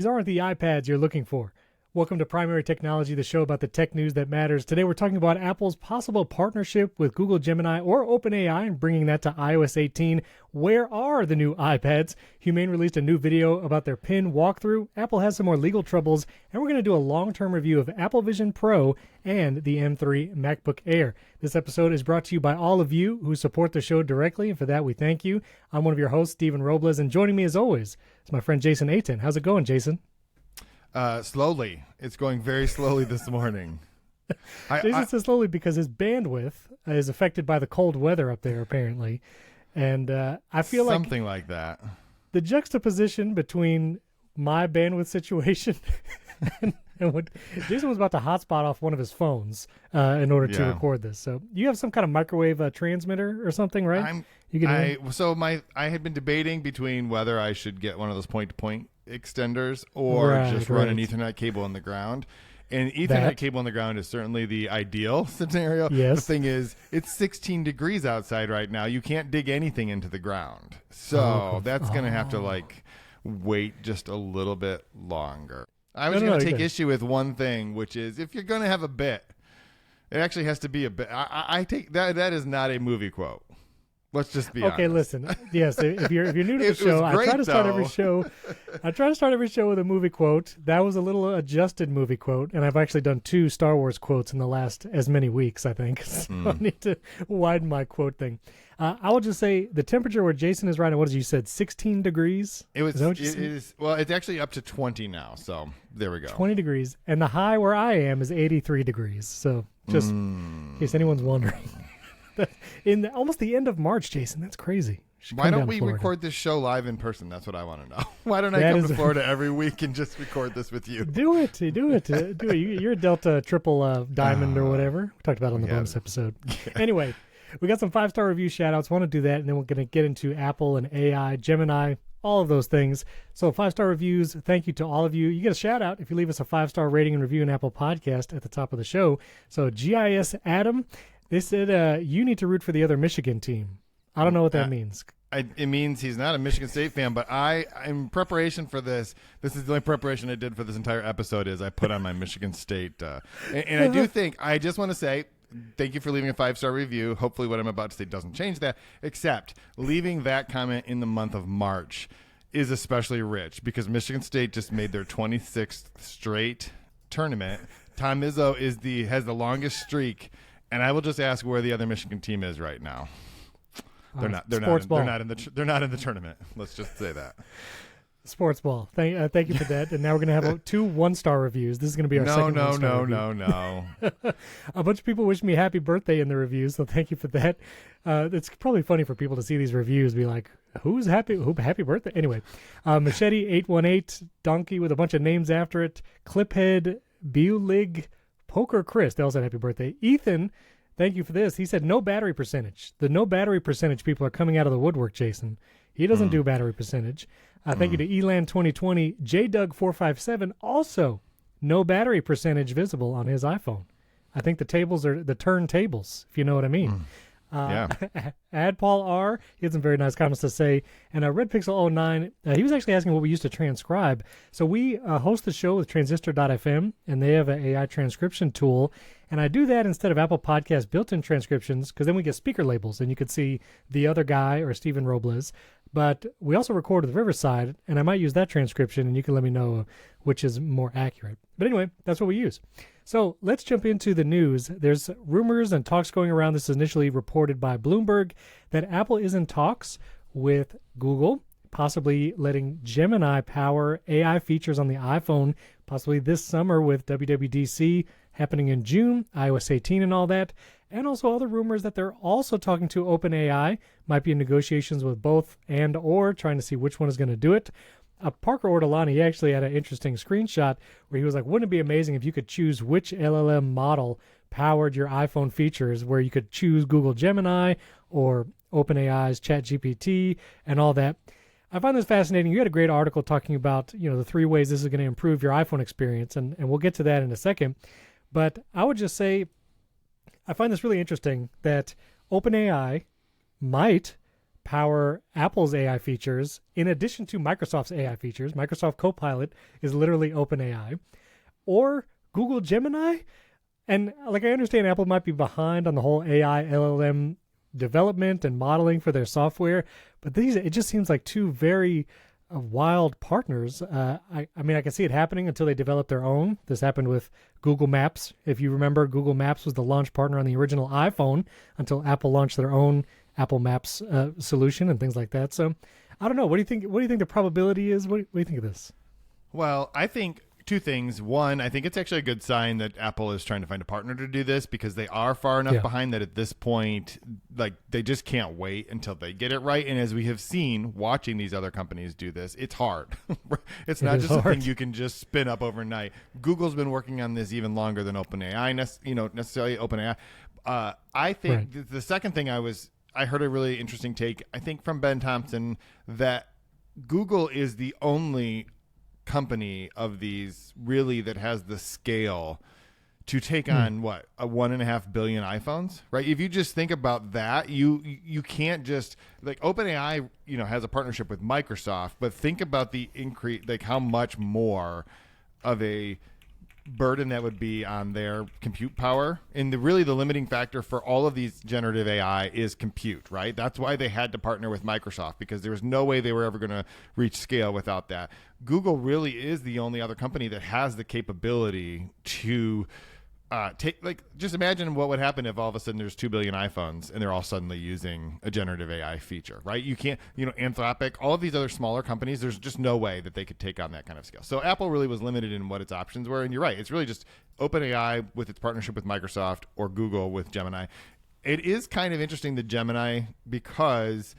These aren't the iPads you're looking for. Welcome to Primary Technology, the show about the tech news that matters. Today we're talking about Apple's possible partnership with Google Gemini or OpenAI and bringing that to iOS 18. Where are the new iPads? Humane released a new video about their Pin walkthrough. Apple has some more legal troubles, and we're going to do a long-term review of Apple Vision Pro and the M3 MacBook Air. This episode is brought to you by all of you who support the show directly, and for that we thank you. I'm one of your hosts, Stephen Robles, and joining me as always is my friend Jason Aiton. How's it going, Jason? Slowly. It's going very slowly this morning. Jason says slowly because his bandwidth is affected by the cold weather up there, apparently. And I feel like something like that. The juxtaposition between my bandwidth situation and what Jason was about to hotspot off one of his phones in order to record this. So you have some kind of microwave transmitter or something, right? I had been debating between whether I should get one of those point-to-point extenders or run an Ethernet cable in the ground. And Ethernet cable in the ground is certainly the ideal scenario. Yes. The thing is, it's 16 degrees outside right now. You can't dig anything into the ground. So that's going to have to wait just a little bit longer. I was going to take issue with one thing, which is if you're going to have a bit, it actually has to be a bit. I take that is not a movie quote. Let's just be honest. Okay, listen. Yes, if you're new to the show, I try to start every show with a movie quote. That was a little adjusted movie quote, and I've actually done 2 Star Wars quotes in the last as many weeks, I think. So I need to widen my quote thing. I will just say the temperature where Jason is right now, what did you said, 16 degrees? It's actually up to 20 now, so there we go. 20 degrees, and the high where I am is 83 degrees. So just in case anyone's wondering. In almost the end of March, Jason. That's crazy. Why don't we record this show live in person? That's what I want to know. Why don't I come to Florida every week and just record this with you? Do it. You're a Delta triple diamond or whatever. We talked about it on the bonus episode. Anyway, we got some 5-star review shout-outs. Want to do that, and then we're going to get into Apple and AI, Gemini, all of those things. So 5-star reviews, thank you to all of you. You get a shout-out if you leave us a 5-star rating and review in Apple Podcast at the top of the show. So GIS Adam, they said you need to root for the other Michigan team. I don't know what that means. It means he's not a Michigan State fan, but in preparation for this is the only preparation I did for this entire episode is I put on my Michigan State. And I do think, I just want to say, thank you for leaving a 5-star review. Hopefully what I'm about to say doesn't change that, except leaving that comment in the month of March is especially rich because Michigan State just made their 26th straight tournament. Tom Izzo has the longest streak. And I will just ask where the other Michigan team is right now. They're not in the tournament. Let's just say that. Sports ball. Thank you for that. And now we're going to have 2 1-star reviews. This is going to be our second one-star review. No. A bunch of people wish me happy birthday in the reviews, so thank you for that. It's probably funny for people to see these reviews be like, who's happy birthday? Anyway, Machete 818, Donkey with a bunch of names after it, Cliphead, Bulig, Poker Chris, they also had happy birthday. Ethan, thank you for this. He said no battery percentage. The no battery percentage people are coming out of the woodwork, Jason. He doesn't do battery percentage. Thank you to Elan 2020. JDoug457, also no battery percentage visible on his iPhone. I think the tables are the turntables, if you know what I mean. Ad Paul R, he had some very nice comments to say. And Red Pixel 09, he was actually asking what we used to transcribe. So we host the show with transistor.fm, and they have an AI transcription tool. And I do that instead of Apple Podcast built-in transcriptions, because then we get speaker labels, and you could see the other guy or Stephen Robles. But we also record with Riverside, and I might use that transcription, and you can let me know which is more accurate. But anyway, that's what we use. So let's jump into the news. There's rumors and talks going around. This is initially reported by Bloomberg that Apple is in talks with Google, possibly letting Gemini Power AI features on the iPhone, possibly this summer with WWDC happening in June, iOS 18 and all that. And also other rumors that they're also talking to OpenAI, might be in negotiations with both and or trying to see which one is going to do it. Parker Ortolani, he actually had an interesting screenshot where he was like, wouldn't it be amazing if you could choose which LLM model powered your iPhone features, where you could choose Google Gemini or OpenAI's ChatGPT and all that. I find this fascinating. You had a great article talking about, the 3 ways this is going to improve your iPhone experience, and we'll get to that in a second. But I would just say I find this really interesting that OpenAI might power Apple's AI features in addition to Microsoft's AI features. Microsoft Copilot is literally OpenAI. Or Google Gemini. And like I understand Apple might be behind on the whole AI LLM development and modeling for their software, but it just seems like two very wild partners. I mean, I can see it happening until they develop their own. This happened with Google Maps. If you remember, Google Maps was the launch partner on the original iPhone until Apple launched their own Apple Maps solution and things like that. So I don't know. What do you think? What do you think the probability is? What do you think of this? Well, I think two things. One, I think it's actually a good sign that Apple is trying to find a partner to do this, because they are far enough behind that at this point, like, they just can't wait until they get it right. And as we have seen watching these other companies do this, it's hard. It's not just a thing you can just spin up overnight. Google's been working on this even longer than OpenAI, necessarily OpenAI. I think the second thing I heard a really interesting take, I think, from Ben Thompson, that Google is the only company of these really that has the scale to take on what, a 1.5 billion iPhones, right? If you just think about that, you can't just, like, OpenAI, has a partnership with Microsoft, but think about the increase, like how much more of a burden that would be on their compute power. And really the limiting factor for all of these generative AI is compute, right? That's why they had to partner with Microsoft, because there was no way they were ever going to reach scale without that. Google really is the only other company that has the capability to just imagine what would happen if all of a sudden there's 2 billion iPhones and they're all suddenly using a generative AI feature, right? You can't, Anthropic, all of these other smaller companies, there's just no way that they could take on that kind of scale. So Apple really was limited in what its options were. And you're right, it's really just OpenAI with its partnership with Microsoft, or Google with Gemini. It is kind of interesting, the Gemini, because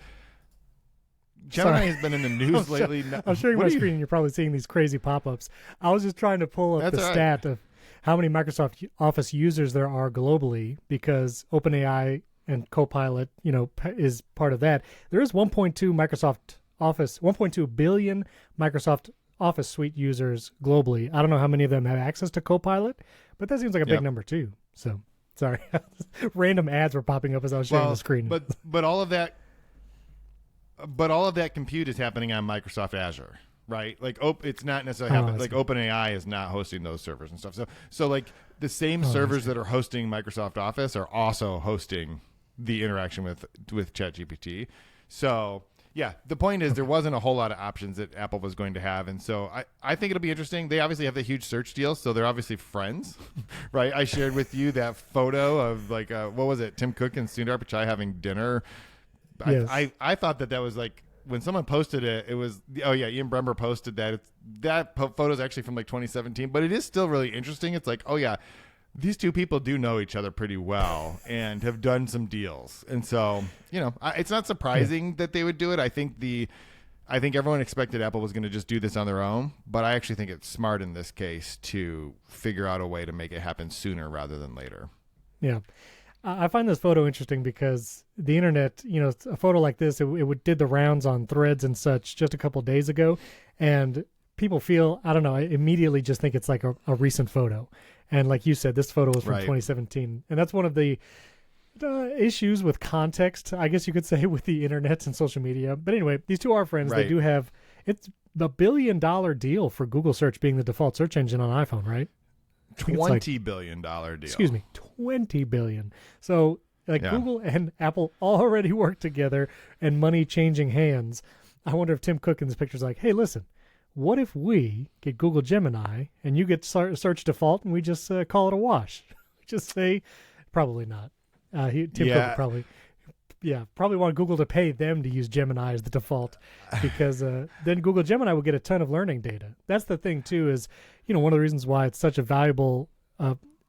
Gemini has been in the news lately. I'm sharing my screen and you're probably seeing these crazy pop-ups. I was just trying to pull up the stat of how many Microsoft Office users there are globally, because OpenAI and Copilot, is part of that. There is 1.2 billion Microsoft Office suite users globally. I don't know how many of them have access to Copilot, but that seems like a big number too. So, sorry. Random ads were popping up as I was sharing the screen. But all of that compute is happening on Microsoft Azure. Right, like it's not necessarily happening. Like OpenAI is not hosting those servers and stuff. So like the same servers that are hosting Microsoft Office are also hosting the interaction with ChatGPT. So yeah, the point is there wasn't a whole lot of options that Apple was going to have, and so I think it'll be interesting. They obviously have the huge search deal, so they're obviously friends, right? I shared with you that photo of like what was it, Tim Cook and Sundar Pichai having dinner. Yes. I thought that was like, when someone posted it, it was, Ian Bremmer posted that. That photo is actually from like 2017, but it is still really interesting. It's like, these two people do know each other pretty well and have done some deals. And so, it's not surprising that they would do it. I think everyone expected Apple was going to just do this on their own, but I actually think it's smart in this case to figure out a way to make it happen sooner rather than later. Yeah. I find this photo interesting because the internet, a photo like this, it did the rounds on threads and such just a couple of days ago. And people feel, I don't know, I immediately just think it's like a recent photo. And like you said, this photo was from 2017. And that's one of the issues with context, I guess you could say, with the internet and social media. But anyway, these two are friends. Right. They do have, it's the $1 billion deal for Google search being the default search engine on iPhone, right? $20 billion deal. Excuse me, $20 billion. So Google and Apple already work together and money changing hands. I wonder if Tim Cook in this picture is like, hey, listen, what if we get Google Gemini and you get search default and we just call it a wash? Just say, probably not. Tim Cook would probably want Google to pay them to use Gemini as the default, because then Google Gemini will get a ton of learning data. That's the thing too, is, one of the reasons why it's such a valuable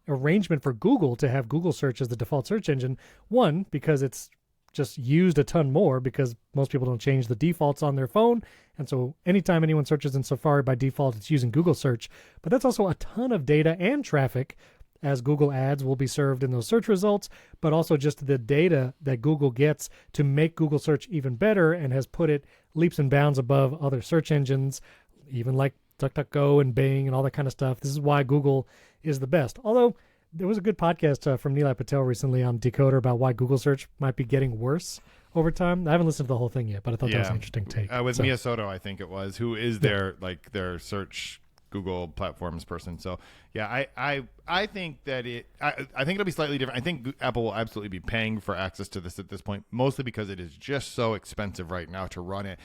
arrangement for Google to have Google search as the default search engine. One, because it's just used a ton more, because most people don't change the defaults on their phone. And so anytime anyone searches in Safari, by default, it's using Google search. But that's also a ton of data and traffic, as Google ads will be served in those search results, but also just the data that Google gets to make Google search even better and has put it leaps and bounds above other search engines, even like DuckDuckGo and Bing and all that kind of stuff. This is why Google is the best. Although there was a good podcast from Nilay Patel recently on Decoder about why Google search might be getting worse over time. I haven't listened to the whole thing yet, but I thought that was an interesting take. With Mia Soto, I think it was, who is their search Google platforms person. So yeah, I think that I think it'll be slightly different. I think Apple will absolutely be paying for access to this at this point, mostly because it is just so expensive right now to run it.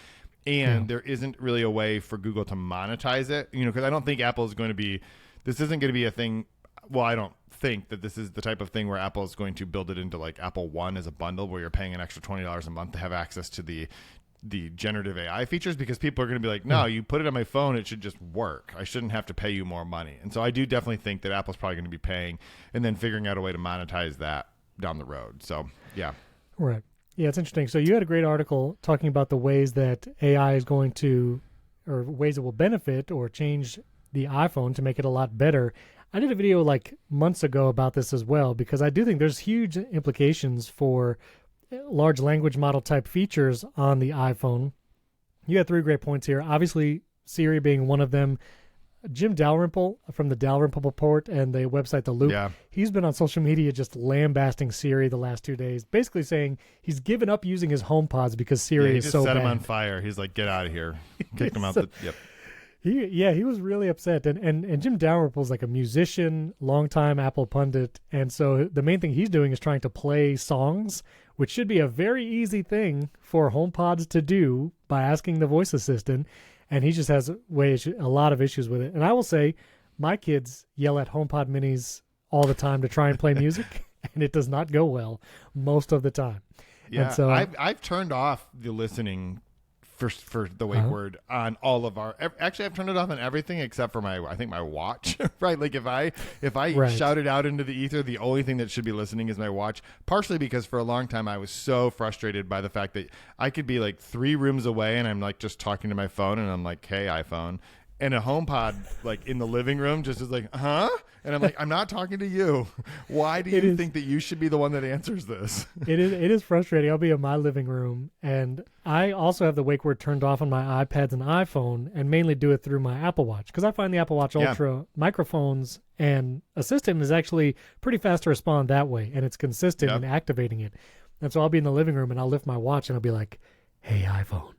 And there isn't really a way for Google to monetize it, because I don't think Apple is going to be, this isn't going to be a thing. Well, I don't think that this is the type of thing where Apple is going to build it into like Apple One as a bundle where you're paying an extra $20 a month to have access to the generative AI features, because people are going to be like, no, you put it on my phone, it should just work. I shouldn't have to pay you more money. And so I do definitely think that Apple's probably going to be paying and then figuring out a way to monetize that down the road. So, yeah. Right. Yeah, it's interesting. So you had a great article talking about the ways that AI is going to, or ways it will benefit or change the iPhone to make it a lot better. I did a video like months ago about this as well, because I do think there's huge implications for large language model type features on the iPhone. You had 3 great points here. Obviously, Siri being one of them. Jim Dalrymple from the Dalrymple Report and the website The Loop, he's been on social media just lambasting Siri the last 2 days, basically saying he's given up using his HomePods because Siri is so bad. He just set him on fire. He's like, get out of here. Kicked him out. He was really upset. And Jim Dalrymple's like a musician, longtime Apple pundit. And so the main thing he's doing is trying to play songs, which should be a very easy thing for HomePods to do by asking the voice assistant. And he just has a lot of issues with it. And I will say, my kids yell at HomePod minis all the time to try and play music, and it does not go well most of the time. Yeah, and so I've turned off the listening for the wake word on all of our. Actually, I've turned it off on everything except for I think my watch. Right, like if I shout it out into the ether, the only thing that should be listening is my watch. Partially because for a long time I was so frustrated by the fact that I could be like 3 rooms away and I'm like just talking to my phone and I'm like, "Hey, iPhone." And a HomePod, like in the living room, just is like, huh? And I'm like, I'm not talking to you. Why do you think that you should be the one that answers this? It is frustrating. I'll be in my living room, and I also have the wake word turned off on my iPads and iPhone, and mainly do it through my Apple Watch, because I find the Apple Watch Ultra microphones and Assistant is actually pretty fast to respond that way, and it's consistent in activating it. And so I'll be in the living room, and I'll lift my watch, and I'll be like, hey, iPhone.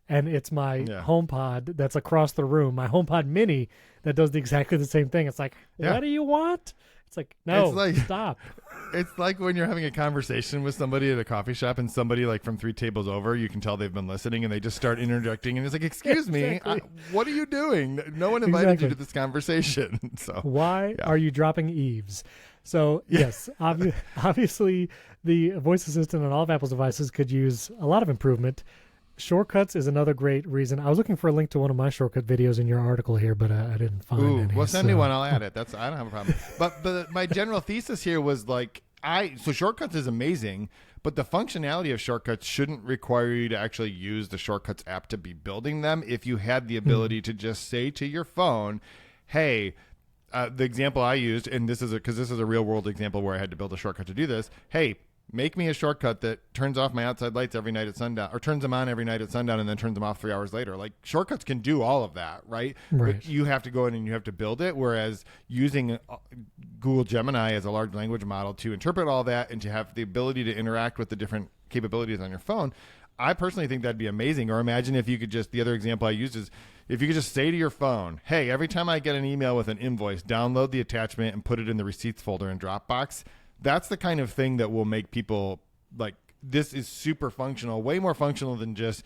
And it's my HomePod that's across the room, my HomePod Mini, that does exactly the same thing. It's like, what do you want? It's like, no, stop. It's like when you're having a conversation with somebody at a coffee shop and somebody like from 3 tables over, you can tell they've been listening and they just start interjecting. And it's like, excuse me, what are you doing? No one invited you to this conversation. So why are you dropping eaves? So yes, obviously the voice assistant on all of Apple's devices could use a lot of improvement. Shortcuts is another great reason. I was looking for a link to one of my shortcut videos in your article here, but I didn't find any. Well, send me one. I'll add it. I don't have a problem. But my general thesis here was like, so shortcuts is amazing, but the functionality of shortcuts shouldn't require you to actually use the shortcuts app to be building them. If you had the ability to just say to your phone, hey, the example I used, and this is a real world example where I had to build a shortcut to do this. Hey, make me a shortcut that turns off my outside lights every night at sundown, or turns them on every night at sundown and then turns them off 3 hours later. Like shortcuts can do all of that, right? But you have to go in and you have to build it. Whereas using Google Gemini as a large language model to interpret all that and to have the ability to interact with the different capabilities on your phone, I personally think that'd be amazing. Or imagine if you could just, the other example I used is if you could just say to your phone, hey, every time I get an email with an invoice, download the attachment and put it in the receipts folder in Dropbox. That's the kind of thing that will make people like, this is super functional, way more functional than just,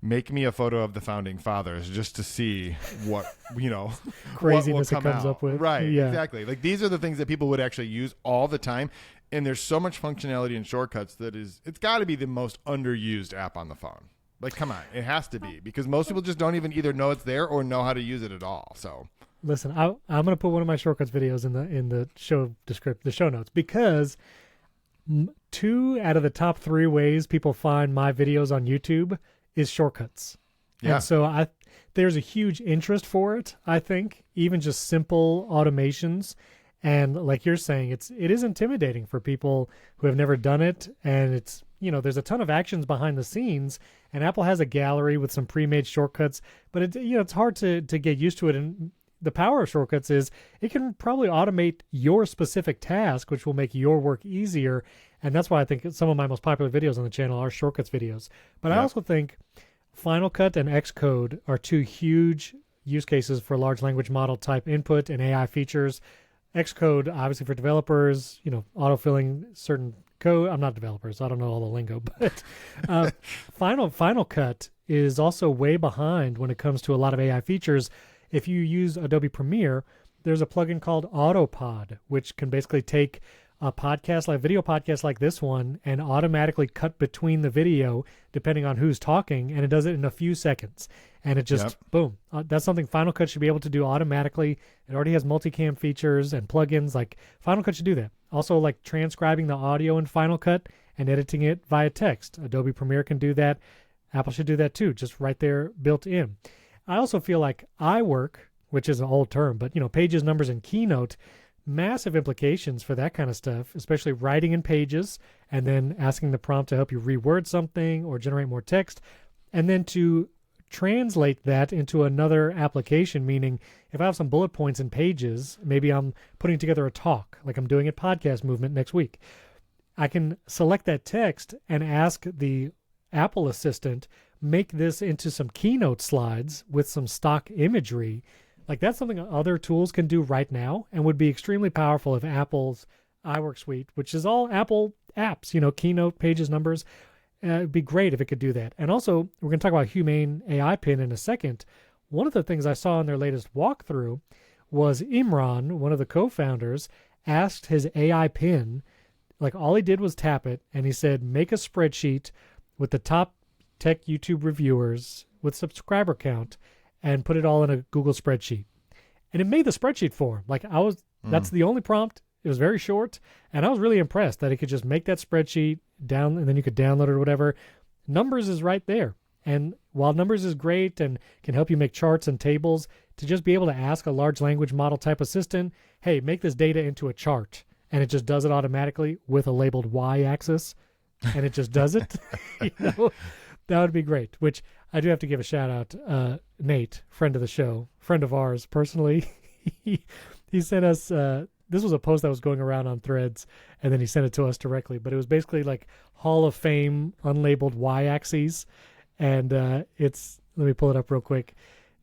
make me a photo of the founding fathers just to see what, craziness it comes up with. Right. Yeah. Exactly. Like these are the things that people would actually use all the time. And there's so much functionality in shortcuts it's got to be the most underused app on the phone. Like, come on, it has to be, because most people just don't even either know it's there or know how to use it at all. So. Listen, I'm going to put one of my shortcuts videos in the show notes, because 2 out of the top 3 ways people find my videos on YouTube is shortcuts. Yeah. And so there's a huge interest for it, I think, even just simple automations. And like you're saying, it is intimidating for people who have never done it. And it's, there's a ton of actions behind the scenes, and Apple has a gallery with some pre-made shortcuts, but it's hard to get used to it. And the power of shortcuts is it can probably automate your specific task, which will make your work easier. And that's why I think some of my most popular videos on the channel are shortcuts videos. But I Yep. also think Final Cut and Xcode are two huge use cases for large language model type input and AI features. Xcode, obviously for developers, autofilling certain code. I'm not a developer, so I don't know all the lingo, but Final Cut is also way behind when it comes to a lot of AI features. If you use Adobe Premiere, there's a plugin called Autopod, which can basically take a podcast, like video podcast like this one, and automatically cut between the video depending on who's talking, and it does it in a few seconds. And it just, boom. That's something Final Cut should be able to do automatically. It already has multicam features and plugins. Like Final Cut should do that. Also, like transcribing the audio in Final Cut and editing it via text. Adobe Premiere can do that. Apple should do that too, just right there built in. I also feel like iWork, which is an old term, but Pages, Numbers, and Keynote, massive implications for that kind of stuff, especially writing in Pages and then asking the prompt to help you reword something or generate more text, and then to translate that into another application, meaning if I have some bullet points in Pages, maybe I'm putting together a talk like I'm doing at Podcast Movement next week. I can select that text and ask the Apple Assistant, make this into some Keynote slides with some stock imagery. Like that's something other tools can do right now and would be extremely powerful if Apple's iWork suite, which is all Apple apps, Keynote, Pages, Numbers, it'd be great if it could do that. And also, we're going to talk about Humane AI Pin in a second. One of the things I saw in their latest walkthrough was Imran, one of the co-founders, asked his AI Pin, like all he did was tap it, and he said, make a spreadsheet with the top tech YouTube reviewers with subscriber count and put it all in a Google spreadsheet. And it made the spreadsheet for him. Like that's the only prompt. It was very short, and I was really impressed that it could just make that spreadsheet down, and then you could download it or whatever. Numbers is right there. And while Numbers is great and can help you make charts and tables, to just be able to ask a large language model type assistant, hey, make this data into a chart, and it just does it automatically with a labeled y-axis, and it just does it, that would be great. Which I do have to give a shout out, Nate, friend of the show, friend of ours personally. he sent us... this was a post that was going around on Threads, and then he sent it to us directly. But it was basically like Hall of Fame unlabeled y-axes. And let me pull it up real quick.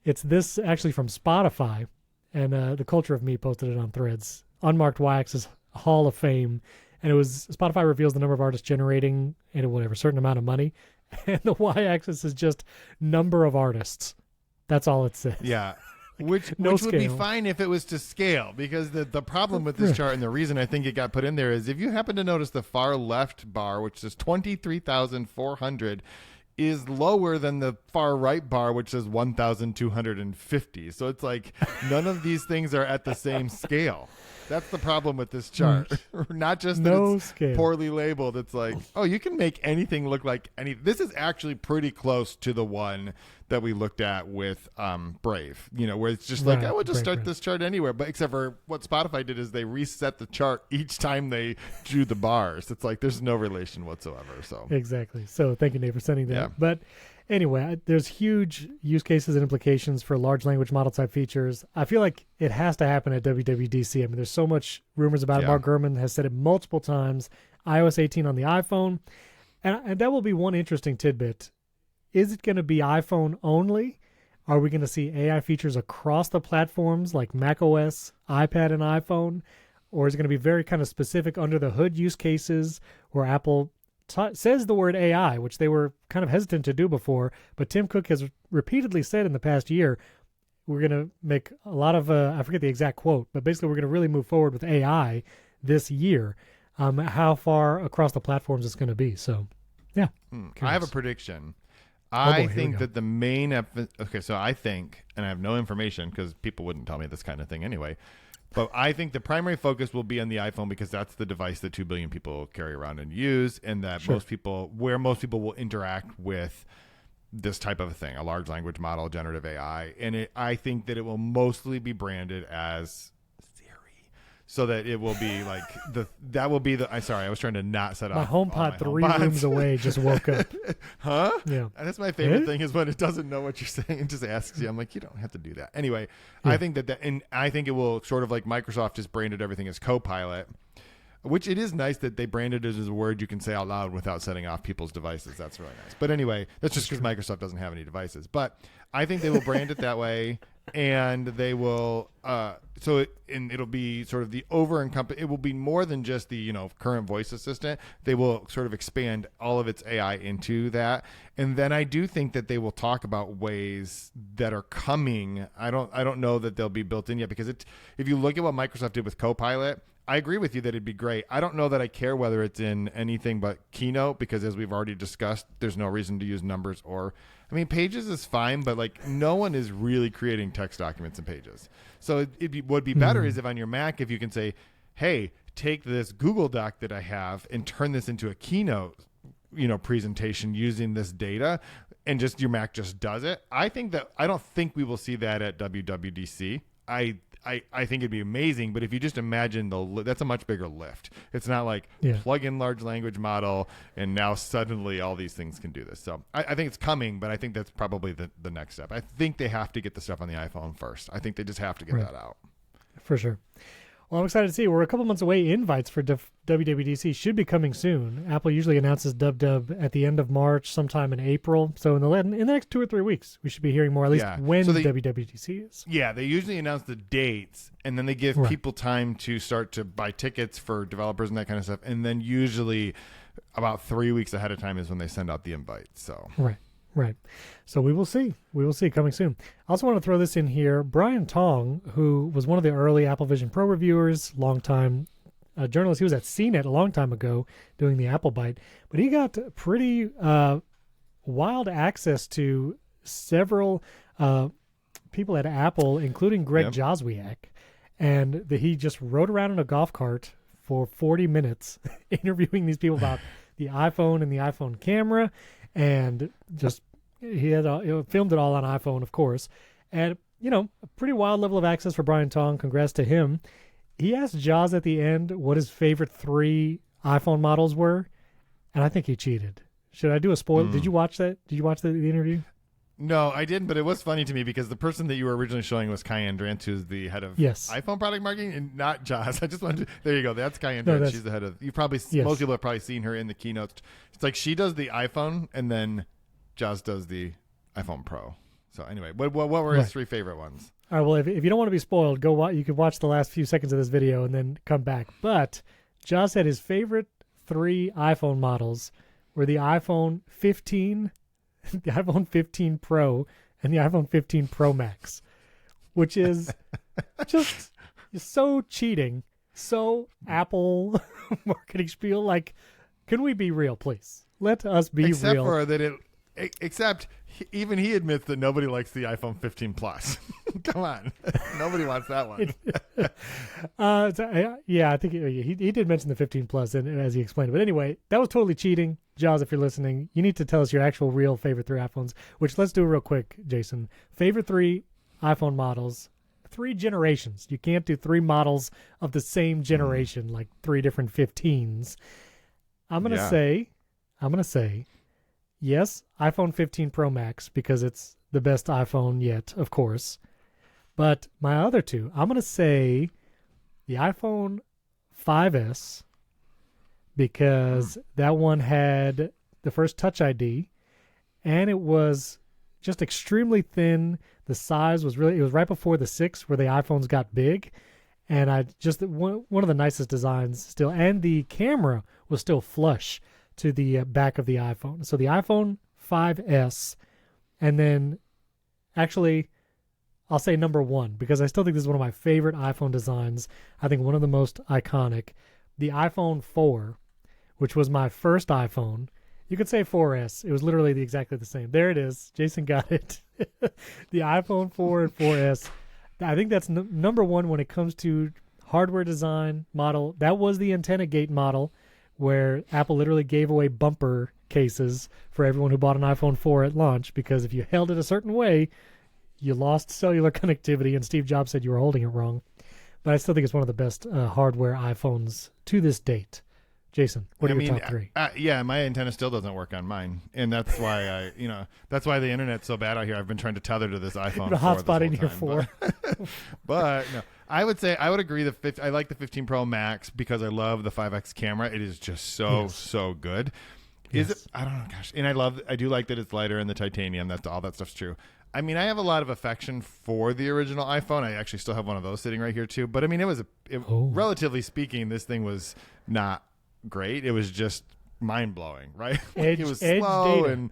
It's this actually from Spotify, and the Culture of Me posted it on Threads. Unmarked y-axis Hall of Fame. And it was Spotify reveals the number of artists generating whatever, certain amount of money. And the y-axis is just number of artists. That's all it says. Yeah. Which No would be scale. fine if it was to scale, because the problem with this chart and the reason I think it got put in there is if you happen to notice the far left bar, which says 23,400, is lower than the far right bar, which says 1,250. So it's like none of these things are at the same scale. That's the problem with this chart. Not just that No it's scale. poorly labeled. It's like, oh, you can make anything look like any. This is actually pretty close to the one that we looked at with Brave, where it's just like, Right, I would just right, start right. this chart anywhere. But except for what Spotify did is they reset the chart each time they drew the bars. It's like there's no relation whatsoever. So Exactly. So thank you, Nate, for sending that. Yeah. But anyway, there's huge use cases and implications for large language model type features. I feel like it has to happen at WWDC. I mean, there's so much rumors about it. Yeah. Mark Gurman has said it multiple times. iOS 18 on the iPhone. And that will be one interesting tidbit. Is it going to be iPhone only? Are we going to see AI features across the platforms like macOS, iPad, and iPhone? Or is it going to be very kind of specific under the hood use cases where Apple says the word AI, which they were kind of hesitant to do before, but Tim Cook has repeatedly said in the past year, we're going to make a lot of, I forget the exact quote, but basically we're going to really move forward with AI this year. How far across the platforms it's going to be. So, yeah. I have a prediction. boy, I here we think go. that the main so I think, and I have no information because people wouldn't tell me this kind of thing anyway, but I think the primary focus will be on the iPhone because that's the device that 2 billion people carry around and use, and that Sure. most people will interact with this type of a thing, a large language model, generative AI. And I think that it will mostly be branded as Siri, so that it will be like I was trying to not set My off all HomePod my 3 HomePods. rooms away just woke up. Huh? Yeah. And that's my favorite Eh? thing is when it doesn't know what you're saying and just asks you. I'm like, you don't have to do that. Anyway, Yeah. I think and I think it will sort of like Microsoft just branded everything as Copilot. which it is nice that they branded it as a word you can say out loud without setting off people's devices. That's really nice. But anyway, that's just because Microsoft doesn't have any devices. But I think they will brand it that way, and they will it'll be sort of the over-encompass. It will be more than just the current voice assistant. They will sort of expand all of its AI into that, and then I do think that they will talk about ways that are coming. I don't know that they'll be built in yet, because if you look at what Microsoft did with Copilot, I agree with you that it'd be great. I don't know that I care whether it's in anything but Keynote, because as we've already discussed, there's no reason to use Numbers Pages is fine, but like no one is really creating text documents in Pages. So would be better is if on your Mac, if you can say, hey, take this Google Doc that I have and turn this into a Keynote, presentation using this data, and just your Mac just does it. I don't think we will see that at WWDC. I think it'd be amazing, but if you just imagine that's a much bigger lift. It's not like plug in large language model and now suddenly all these things can do this. So I think it's coming, but I think that's probably the next step. I think they have to get the stuff on the iPhone first. I think they just have to get that out. For sure. Well, I'm excited to see. We're a couple months away. Invites for WWDC should be coming soon. Apple usually announces Dub at the end of March, sometime in April. So in the next 2 or 3 weeks, we should be hearing more, at least when WWDC is. Yeah, they usually announce the dates, and then they give people time to start to buy tickets for developers and that kind of stuff. And then usually about 3 weeks ahead of time is when they send out the invites. So Right. So we will see. We will see coming soon. I also want to throw this in here. Brian Tong, who was one of the early Apple Vision Pro reviewers, longtime journalist. He was at CNET a long time ago doing the Apple Byte. But he got pretty wild access to several people at Apple, including Greg Joswiak. And he just rode around in a golf cart for 40 minutes interviewing these people about the iPhone and the iPhone camera. And just he filmed it all on iPhone, of course. And, a pretty wild level of access for Brian Tong. Congrats to him. He asked Joz at the end what his favorite 3 iPhone models were, and I think he cheated. Should I do a spoiler? Did you watch that? Did you watch the interview? No, I didn't, but it was funny to me because the person that you were originally showing was Kai Andrant, who's the head of iPhone product marketing, and not Joz. I just wanted to, there you go. That's Kai Andrant. She's the head of, most people have probably seen her in the keynotes. It's like she does the iPhone, and then Joz does the iPhone Pro. So anyway, what were his 3 favorite ones? All right, well, if you don't want to be spoiled, you can watch the last few seconds of this video and then come back. But Joz said his favorite 3 iPhone models were the iPhone 15, the iPhone 15 Pro, and the iPhone 15 Pro Max, which is just so cheating, so Apple marketing spiel. Like, can we be real, please? Let us be real. Except for that even he admits that nobody likes the iPhone 15 Plus. Come on. Nobody wants that one. I think he did mention the 15 Plus as he explained it. But anyway, that was totally cheating. Joz, if you're listening, you need to tell us your actual real favorite 3 iPhones, which let's do real quick, Jason. Favorite 3 iPhone models, 3 generations. You can't do 3 models of the same generation, like 3 different 15s. I'm going to say, yes, iPhone 15 Pro Max, because it's the best iPhone yet, of course. But my other 2, I'm going to say the iPhone 5S, because that one had the first Touch ID, and it was just extremely thin. The size was it was right before the 6 where the iPhones got big, and one of the nicest designs still, and the camera was still flush to the back of the iPhone. So the iPhone 5S, and then actually I'll say number 1, because I still think this is one of my favorite iPhone designs. I think one of the most iconic, the iPhone 4, which was my first iPhone. You could say 4S. It was literally exactly the same. There it is. Jason got it. The iPhone 4 and 4S. I think that's number 1 when it comes to hardware design model. That was the antenna gate model, where Apple literally gave away bumper cases for everyone who bought an iPhone 4 at launch, because if you held it a certain way, you lost cellular connectivity, and Steve Jobs said you were holding it wrong. But I still think it's one of the best hardware iPhones to this date. Jason, what are your top 3? My antenna still doesn't work on mine, and that's why that's why the internet's so bad out here. I've been trying to tether to this iPhone. The hotspot in your 4. But no, I would agree. I like the 15 Pro Max because I love the 5X camera. It is just so good. Is it? I don't know, gosh. And I do like that it's lighter in the titanium. All that stuff's true. I mean, I have a lot of affection for the original iPhone. I actually still have one of those sitting right here too. But I mean, relatively speaking, this thing was not great. It was just mind blowing, right? It was slow and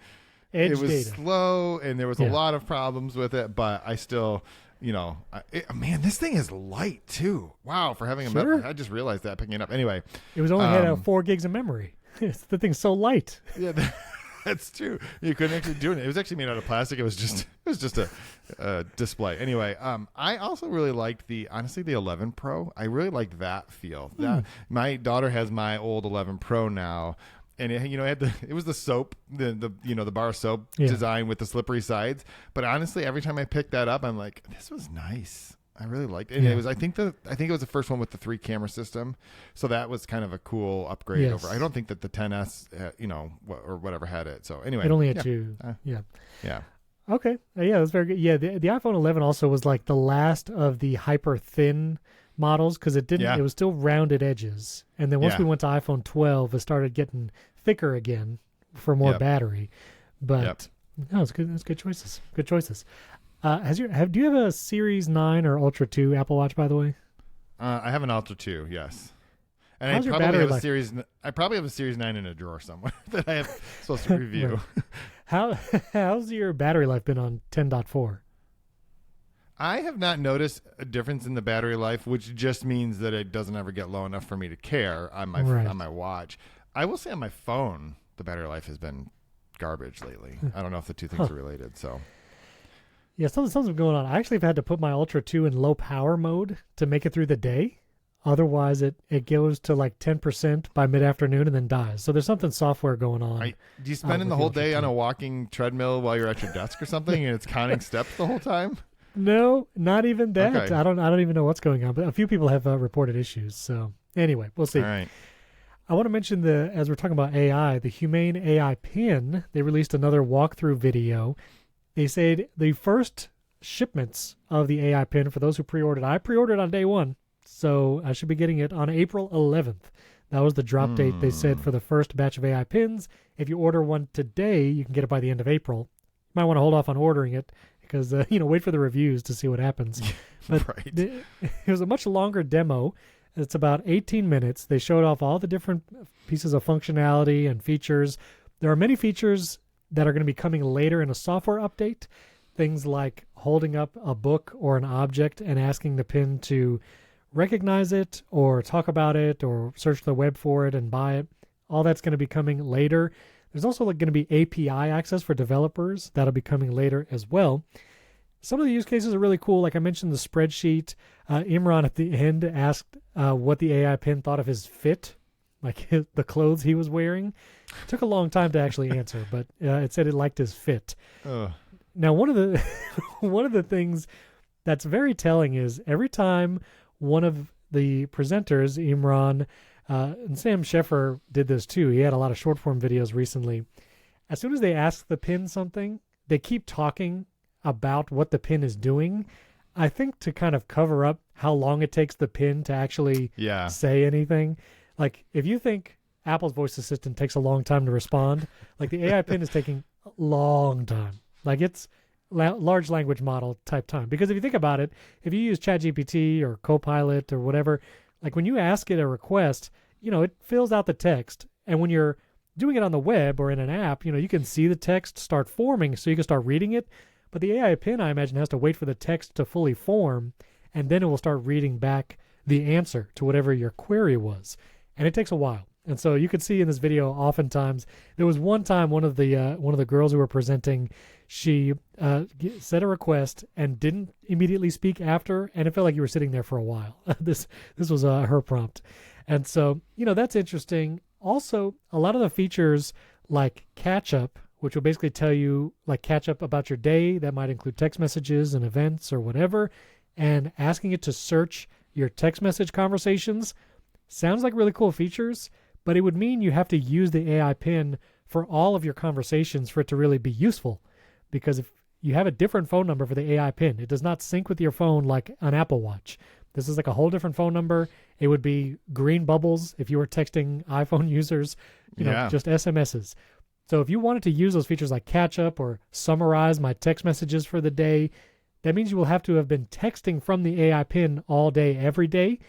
slow, and there was a lot of problems with it. But I still, man, this thing is light too. Wow, for having I just realized that picking it up. Anyway, it was only had 4 gigs of memory. The thing's so light. Yeah. That's true. You couldn't actually do it. It was actually made out of plastic. It was just a display. Anyway, I also really liked the 11 Pro. I really liked that feel. That my daughter has my old 11 Pro now, and it was the soap, the bar soap design with the slippery sides. But honestly, every time I picked that up, I'm like, this was nice. I really liked it. And it was, I think it was the first one with the 3 camera system. So that was kind of a cool upgrade over. I don't think that the 10S, or whatever had it. So anyway. It only had 2. Yeah. Okay. That was very good. Yeah. The iPhone 11 also was like the last of the hyper thin models because it was still rounded edges. And then once we went to iPhone 12, it started getting thicker again for more battery. But no, it's good. It's good choices. Good choices. Do you have a Series 9 or Ultra 2 Apple Watch, by the way? I have an Ultra 2, yes. And How's I probably have a Series 9 in a drawer somewhere that I am supposed to review. How's your battery life been on 10.4? I have not noticed a difference in the battery life, which just means that it doesn't ever get low enough for me to care on my watch. I will say on my phone, the battery life has been garbage lately. I don't know if the two things are related, so... Yeah, something's going on. I actually have had to put my Ultra 2 in low power mode to make it through the day. Otherwise, it goes to like 10% by mid-afternoon and then dies. So there's something software going on. Do you spend the whole day on a walking treadmill while you're at your desk or something and it's counting steps the whole time? No, not even that. Okay. I don't even know what's going on. But a few people have reported issues. So anyway, we'll see. All right. I want to mention as we're talking about AI, the Humane AI Pin, they released another walkthrough video. They said the first shipments of the AI Pin, for those who pre-ordered, I pre-ordered on day 1, so I should be getting it on April 11th. That was the drop date, they said, for the first batch of AI Pins. If you order one today, you can get it by the end of April. You might want to hold off on ordering it because, wait for the reviews to see what happens. But right. It was a much longer demo. It's about 18 minutes. They showed off all the different pieces of functionality and features. There are many features that are going to be coming later in a software update. Things like holding up a book or an object and asking the Pin to recognize it or talk about it or search the web for it and buy it. All that's going to be coming later. There's also going to be API access for developers. That'll be coming later as well. Some of the use cases are really cool. Like I mentioned, the spreadsheet. Imran at the end asked what the AI Pin thought of his fit, like the clothes he was wearing. It took a long time to actually answer, but it said it liked his fit. Now, one of the things that's very telling is every time one of the presenters, Imran, and Sam Sheffer did this too. He had a lot of short form videos recently. As soon as they ask the Pin something, they keep talking about what the Pin is doing. I think to kind of cover up how long it takes the Pin to actually say anything. Like if you think Apple's voice assistant takes a long time to respond, like the AI Pin is taking a long time. Like it's large language model type time. Because if you think about it, if you use ChatGPT or Copilot or whatever, like when you ask it a request, it fills out the text. And when you're doing it on the web or in an app, you can see the text start forming so you can start reading it. But the AI Pin, I imagine, has to wait for the text to fully form, and then it will start reading back the answer to whatever your query was. And it takes a while. And so you could see in this video, oftentimes, there was one time one of the girls who were presenting, she said a request and didn't immediately speak after, and it felt like you were sitting there for a while. This was her prompt. And so, that's interesting. Also, a lot of the features like catch up, which will basically tell you, like, catch up about your day. That might include text messages and events or whatever. And asking it to search your text message conversations sounds like really cool features, but it would mean you have to use the AI Pin for all of your conversations for it to really be useful. Because if you have a different phone number for the AI Pin, it does not sync with your phone like an Apple Watch. This is like a whole different phone number. It would be green bubbles if you were texting iPhone users, just SMSs. So if you wanted to use those features like catch up or summarize my text messages for the day, that means you will have to have been texting from the AI pin all day, every day.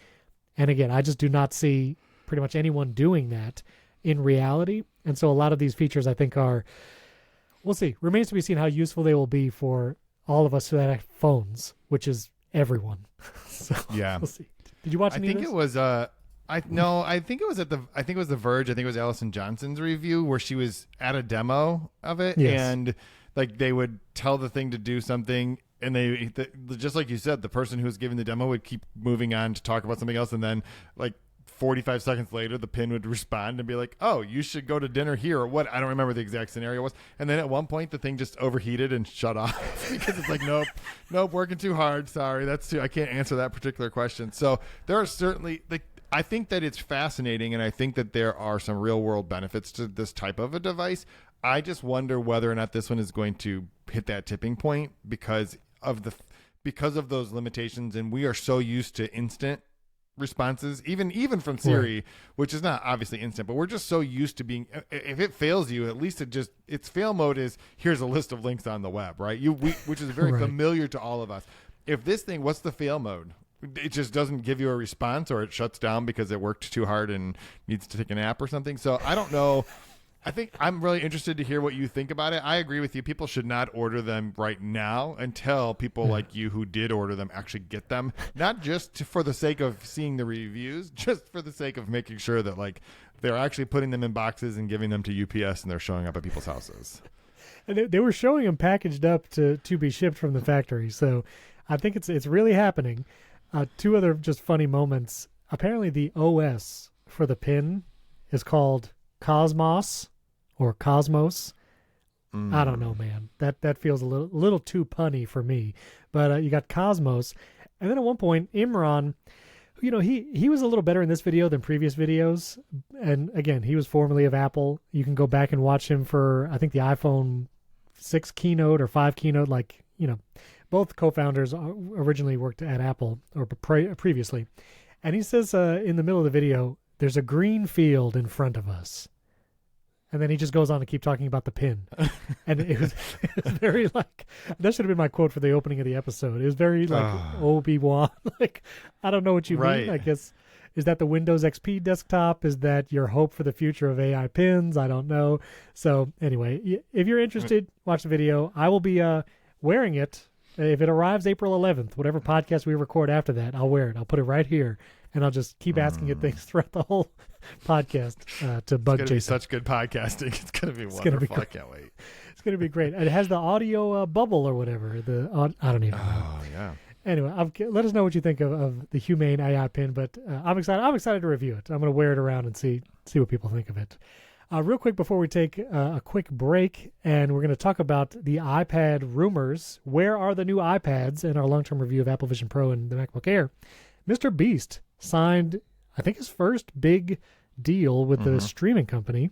And again, I just do not see pretty much anyone doing that in reality. And so a lot of these features I think are, we'll see. Remains to be seen how useful they will be for all of us who have phones, which is everyone. So yeah. We'll see. Did you watch any of this? It was I think it was The Verge. I think it was Allison Johnson's review where she was at a demo of it, and like they would tell the thing to do something, and just like you said, the person who was giving the demo would keep moving on to talk about something else, and then like 45 seconds later, the pin would respond and be like, "Oh, you should go to dinner here," or what? I don't remember the exact scenario was. And then at one point, the thing just overheated and shut off because it's like, nope, working too hard. Sorry, I can't answer that particular question. So there are certainly I think that it's fascinating, and I think that there are some real world benefits to this type of a device. I just wonder whether or not this one is going to hit that tipping point because of those limitations, and we are so used to instant responses, even from Siri, right, which is not obviously instant, but we're just so used to being, if it fails you, at least its fail mode is here's a list of links on the web, right? Which is very right, familiar to all of us. If this thing, what's the fail mode? It just doesn't give you a response, or it shuts down because it worked too hard and needs to take a nap or something. So I don't know. I think I'm really interested to hear what you think about it. I agree with you. People should not order them right now until people like you who did order them actually get them. Not just for the sake of seeing the reviews, just for the sake of making sure that like they're actually putting them in boxes and giving them to UPS and they're showing up at people's houses. And they were showing them packaged up to be shipped from the factory. So I think it's really happening. Two other just funny moments. Apparently the OS for the pin is called Cosmos or Cosmos. I don't know, man. That feels a little too punny for me. But you got Cosmos. And then at one point, Imran, he was a little better in this video than previous videos. And again, he was formerly of Apple. You can go back and watch him for, I think, the iPhone 6 keynote or 5 keynote. Both co-founders originally worked at Apple or previously. And he says in the middle of the video, there's a green field in front of us. And then he just goes on to keep talking about the pin. And it was very that should have been my quote for the opening of the episode. It was very Obi-Wan. I don't know what you mean. I guess, is that the Windows XP desktop? Is that your hope for the future of AI pins? I don't know. So anyway, if you're interested, watch the video. I will be wearing it. If it arrives April 11th, whatever podcast we record after that, I'll wear it. I'll put it right here, and I'll just keep asking it things throughout the whole podcast to bug Jason. It's going to be such good podcasting. It's going to be wonderful. I can't wait. It's going to be great. It has the audio bubble or whatever. I don't even know. Oh, yeah. Anyway, let us know what you think of the Humane AI Pin, but I'm excited. I'm excited to review it. I'm going to wear it around and see what people think of it. Real quick before we take a quick break, and we're going to talk about the iPad rumors. Where are the new iPads in our long-term review of Apple Vision Pro and the MacBook Air? MrBeast signed, I think, his first big deal with the streaming company.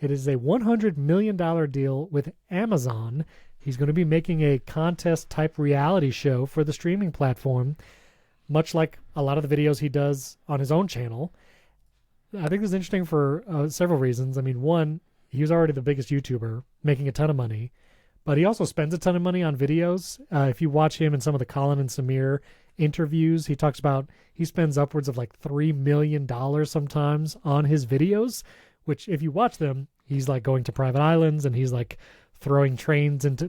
It is a $100 million deal with Amazon. He's going to be making a contest-type reality show for the streaming platform, much like a lot of the videos he does on his own channel. I think this is interesting for several reasons. I mean, one, he was already the biggest YouTuber, making a ton of money, but he also spends a ton of money on videos. If you watch him in some of the Colin and Samir interviews, he talks about he spends upwards of like $3 million sometimes on his videos, which if you watch them, he's like going to private islands and he's like driving trains into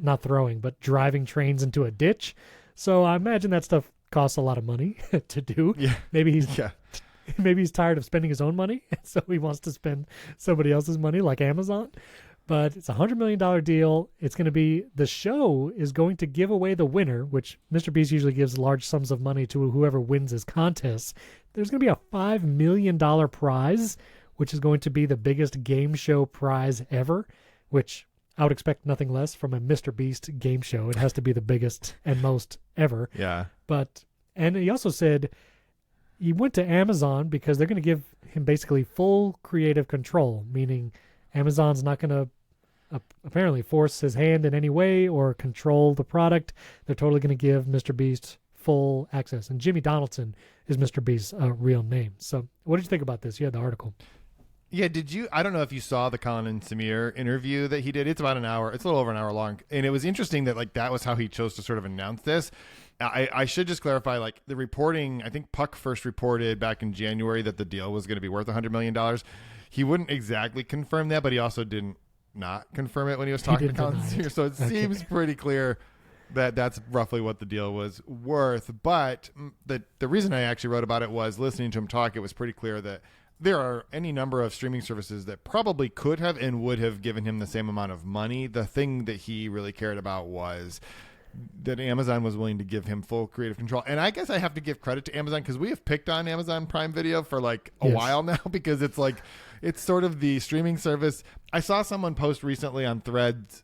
a ditch. So I imagine that stuff costs a lot of money to do. Yeah. Maybe he's tired of spending his own money, so he wants to spend somebody else's money like Amazon. But it's a $100 million deal. It's going to be, the show is going to give away the winner, which MrBeast usually gives large sums of money to whoever wins his contests. There's going to be a $5 million prize, which is going to be the biggest game show prize ever, which I would expect nothing less from a MrBeast game show. It has to be the biggest and most ever. Yeah. And he also said he went to Amazon because they're going to give him basically full creative control, meaning Amazon's not going to apparently force his hand in any way or control the product. They're totally going to give MrBeast full access. And Jimmy Donaldson is MrBeast's real name. So what did you think about this? You had the article. Yeah, I don't know if you saw the Colin and Samir interview that he did. It's about an hour. It's a little over an hour long. And it was interesting that like that was how he chose to sort of announce this. I should just clarify, like the reporting, I think Puck first reported back in January that the deal was going to be worth $100 million. He wouldn't exactly confirm that, but he also didn't not confirm it when he was talking to Colin and Samir. So it seems pretty clear that that's roughly what the deal was worth. But the reason I actually wrote about it was listening to him talk, it was pretty clear that there are any number of streaming services that probably could have and would have given him the same amount of money. The thing that he really cared about was that Amazon was willing to give him full creative control. And I guess I have to give credit to Amazon because we have picked on Amazon Prime Video for like a while now because it's like, it's sort of the streaming service. I saw someone post recently on Threads.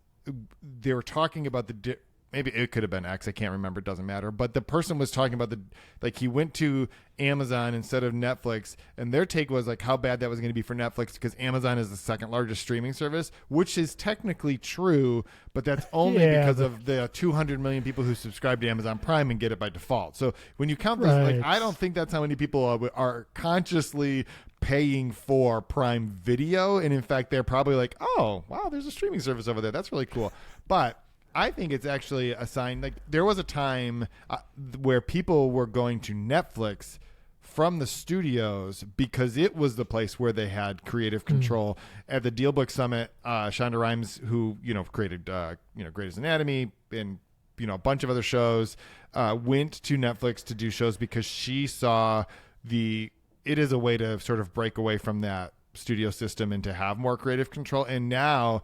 They were talking about maybe it could have been X. I can't remember. It doesn't matter. But the person was talking about he went to Amazon instead of Netflix. And their take was like how bad that was going to be for Netflix because Amazon is the second largest streaming service, which is technically true. But that's only because of the 200 million people who subscribe to Amazon Prime and get it by default. So when you count this, like I don't think that's how many people are consciously paying for Prime Video. And in fact, they're probably like, oh, wow, there's a streaming service over there. That's really cool. But I think it's actually a sign. Like there was a time where people were going to Netflix from the studios because it was the place where they had creative control. At the DealBook Summit, Shonda Rhimes, who created Grey's Anatomy and a bunch of other shows, went to Netflix to do shows because she saw it is a way to sort of break away from that studio system and to have more creative control. And now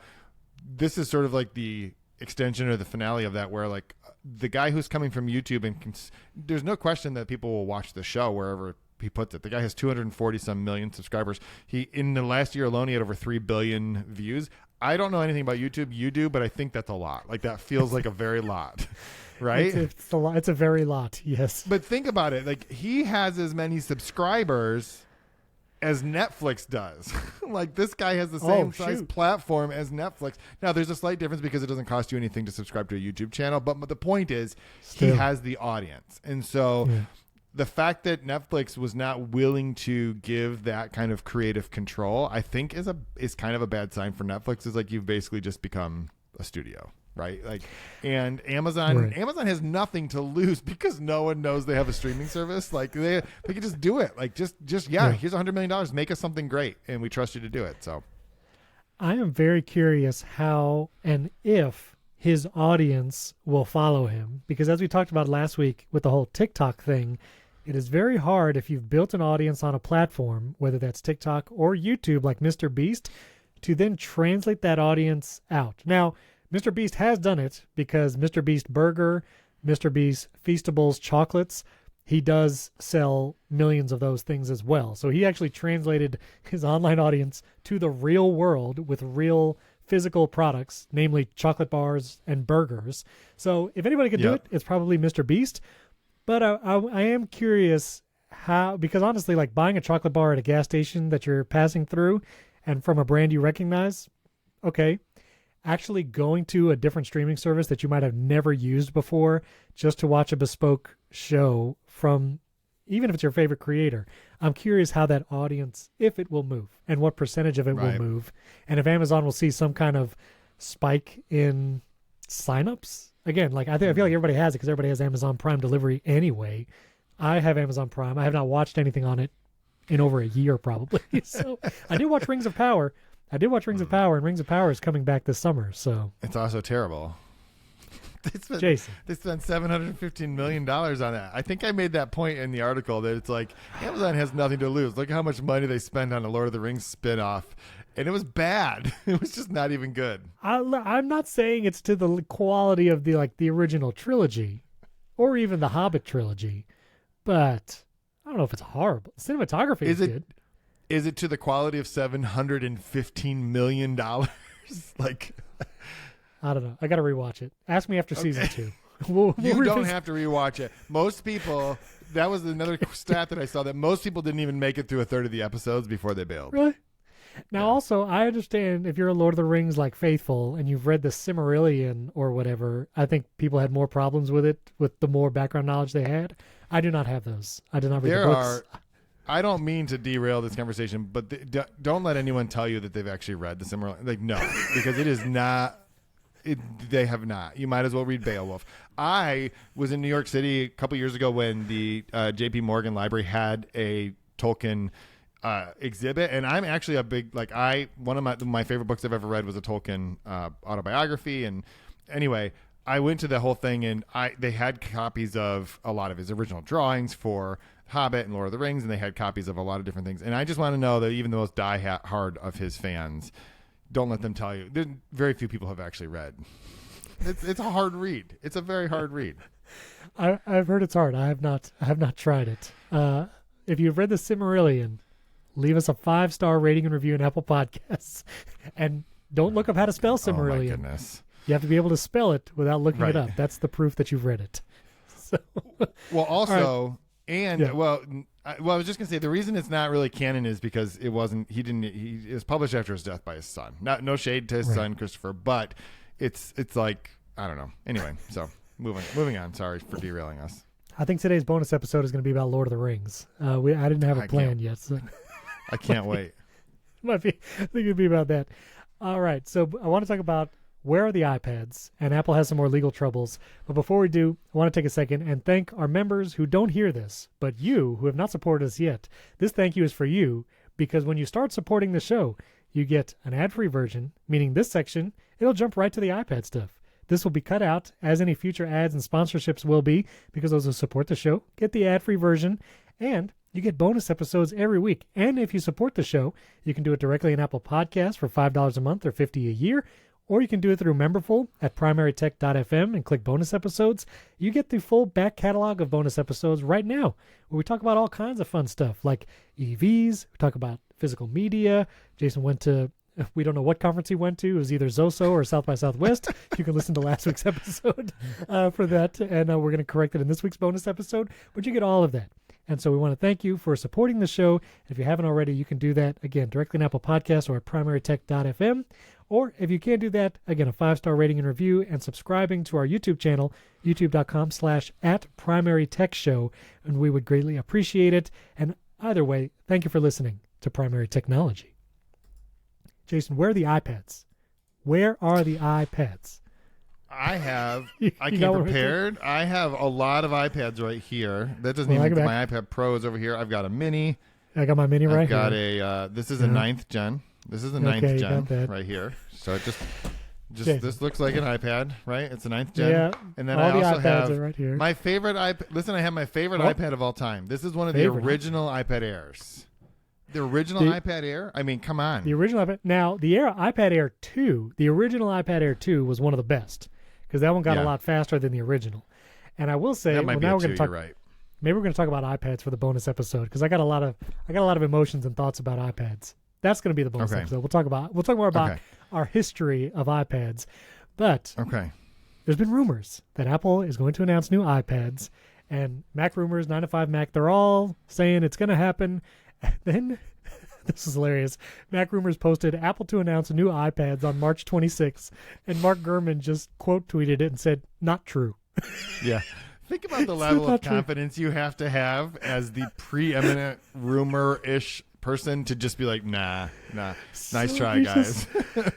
this is sort of like the extension or the finale of that, where like the guy who's coming from YouTube and there's no question that people will watch the show wherever he puts it. The guy has 240 some million subscribers. He in the last year alone he had over 3 billion views. I don't know anything about YouTube. You do, but I think that's a lot. Like that feels like a very lot, right? It's a lot. It's a very lot. Yes. But think about it. Like he has as many subscribers as Netflix does. Like this guy has the same size platform as Netflix. Now there's a slight difference because it doesn't cost you anything to subscribe to a YouTube channel, but the point is he has the audience. And so the fact that Netflix was not willing to give that kind of creative control, I think is kind of a bad sign for Netflix. Is like you've basically just become a studio. Right. Like, and Amazon has nothing to lose because no one knows they have a streaming service. Like they can just do it. Like just here's $100 million, make us something great. And we trust you to do it. So I am very curious how and if his audience will follow him, because as we talked about last week with the whole TikTok thing, it is very hard if you've built an audience on a platform, whether that's TikTok or YouTube, like MrBeast, to then translate that audience out. Now, MrBeast has done it because MrBeast Burger, MrBeast Feastables chocolates, he does sell millions of those things as well. So he actually translated his online audience to the real world with real physical products, namely chocolate bars and burgers. So if anybody could do it, it's probably MrBeast. But I am curious how, because honestly, like buying a chocolate bar at a gas station that you're passing through and from a brand you recognize, okay. Actually going to a different streaming service that you might have never used before just to watch a bespoke show from, even if it's your favorite creator, I'm curious how that audience, if it will move and what percentage of it will move. And if Amazon will see some kind of spike in signups. Again, like I feel like everybody has it because everybody has Amazon Prime delivery anyway. I have Amazon Prime. I have not watched anything on it in over a year probably. So I did watch Rings of Power. and Rings of Power is coming back this summer. So it's also terrible. Jason, they spent $715 million on that. I think I made that point in the article that it's like Amazon has nothing to lose. Look how much money they spent on a Lord of the Rings spinoff, and it was bad. It was just not even good. I'm not saying it's to the quality of the original trilogy, or even the Hobbit trilogy, but I don't know if it's horrible. Cinematography is good. Is it to the quality of $715 million? Like, I don't know. I got to rewatch it. Ask me after season 2. You don't have to rewatch it. Most people, that was another stat that I saw, that most people didn't even make it through a third of the episodes before they bailed. Really? Now, also, I understand if you're a Lord of the Rings like faithful and you've read the Silmarillion or whatever, I think people had more problems with it with the more background knowledge they had. I do not have those. I did not read the books. I don't mean to derail this conversation, but don't let anyone tell you that they've actually read the Silmarillion. Like, no, because it is not. They have not. You might as well read Beowulf. I was in New York City a couple years ago when the J.P. Morgan Library had a Tolkien exhibit, and I'm actually a big one of my favorite books I've ever read was a Tolkien autobiography. And anyway, I went to the whole thing, and they had copies of a lot of his original drawings for Hobbit and Lord of the Rings, and they had copies of a lot of different things. And I just want to know that even the most die-hard of his fans, don't let them tell you. Very few people have actually read. It's a hard read. It's a very hard read. I've heard it's hard. I have not tried it. If you've read the Silmarillion, leave us a 5-star rating and review in Apple Podcasts, and don't look up how to spell Silmarillion. Oh my goodness! You have to be able to spell it without looking right. it up. That's the proof that you've read it. So, well, also, right. and yeah. well, I was just gonna say the reason it's not really canon is because it wasn't. It was published after his death by his son. No shade to his right. son Christopher, but it's like I don't know. Anyway, so moving on. Sorry for derailing us. I think today's bonus episode is going to be about Lord of the Rings. I didn't have a plan yet. So. I can't wait. I think it'd be about that. All right. So I want to talk about where are the iPads, and Apple has some more legal troubles. But before we do, I want to take a second and thank our members who don't hear this, but you who have not supported us yet. This thank you is for you because when you start supporting the show, you get an ad-free version, meaning this section, it'll jump right to the iPad stuff. This will be cut out, as any future ads and sponsorships will be, because those who support the show get the ad-free version, and you get bonus episodes every week. And if you support the show, you can do it directly in Apple Podcasts for $5 a month or $50 a year, or you can do it through Memberful at primarytech.fm and click bonus episodes. You get the full back catalog of bonus episodes right now, where we talk about all kinds of fun stuff, like EVs, we talk about physical media. Jason went to... We don't know what conference he went to. It was either Zoso or South by Southwest. You can listen to last week's episode for that, and we're going to correct it in this week's bonus episode, but you get all of that. And so we want to thank you for supporting the show. If you haven't already, you can do that, again, directly in Apple Podcasts or at primarytech.fm. Or if you can't do that, again, a 5-star rating and review and subscribing to our YouTube channel, youtube.com/@primarytechshow, and we would greatly appreciate it. And either way, thank you for listening to Primary Technology. Jason, where are the iPads? Where are the iPads? I came got prepared. I have a lot of iPads right here. That doesn't even mean my iPad Pro is over here. I've got a mini. I got my mini right here. I've got this is a 9th gen. This is a 9th gen right here. So it just this looks like an iPad, right? It's a 9th gen. Yeah. And then all I also iPads have are right here. my favorite iPad. Listen, I have my favorite iPad of all time. This is one of the original iPad Airs. The original iPad Air? I mean, come on. The original iPad. Now, the iPad Air 2, the original iPad Air 2 was one of the best because that one got a lot faster than the original. And I will say, that might be now we're going to talk. Right. Maybe we're going to talk about iPads for the bonus episode because I got a lot of emotions and thoughts about iPads. That's going to be the bonus episode. We'll talk more about our history of iPads. But there's been rumors that Apple is going to announce new iPads, and Mac Rumors, 9 to 5 Mac, they're all saying it's going to happen. And then, this is hilarious, Mac Rumors posted Apple to announce new iPads on March 26th, and Mark Gurman just quote tweeted it and said, "Not true." Yeah. Think about the level of confidence you have to have as the preeminent rumor-ish person to just be like, nah. Nice try, guys.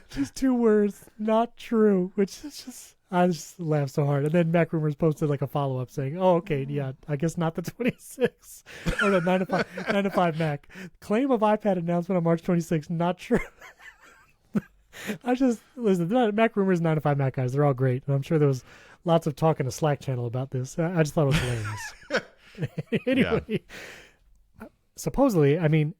Just 2 words, "not true," which is just... I just laughed so hard. And then Mac Rumors posted like a follow-up saying, "Oh, okay, yeah, I guess not the 26th." Or the 9 to 5 Mac. Claim of iPad announcement on March 26th, not true. Listen, Mac Rumors, 9 to 5 Mac guys, they're all great. And I'm sure there was lots of talk in a Slack channel about this. I just thought it was hilarious. Anyway, supposedly, I mean,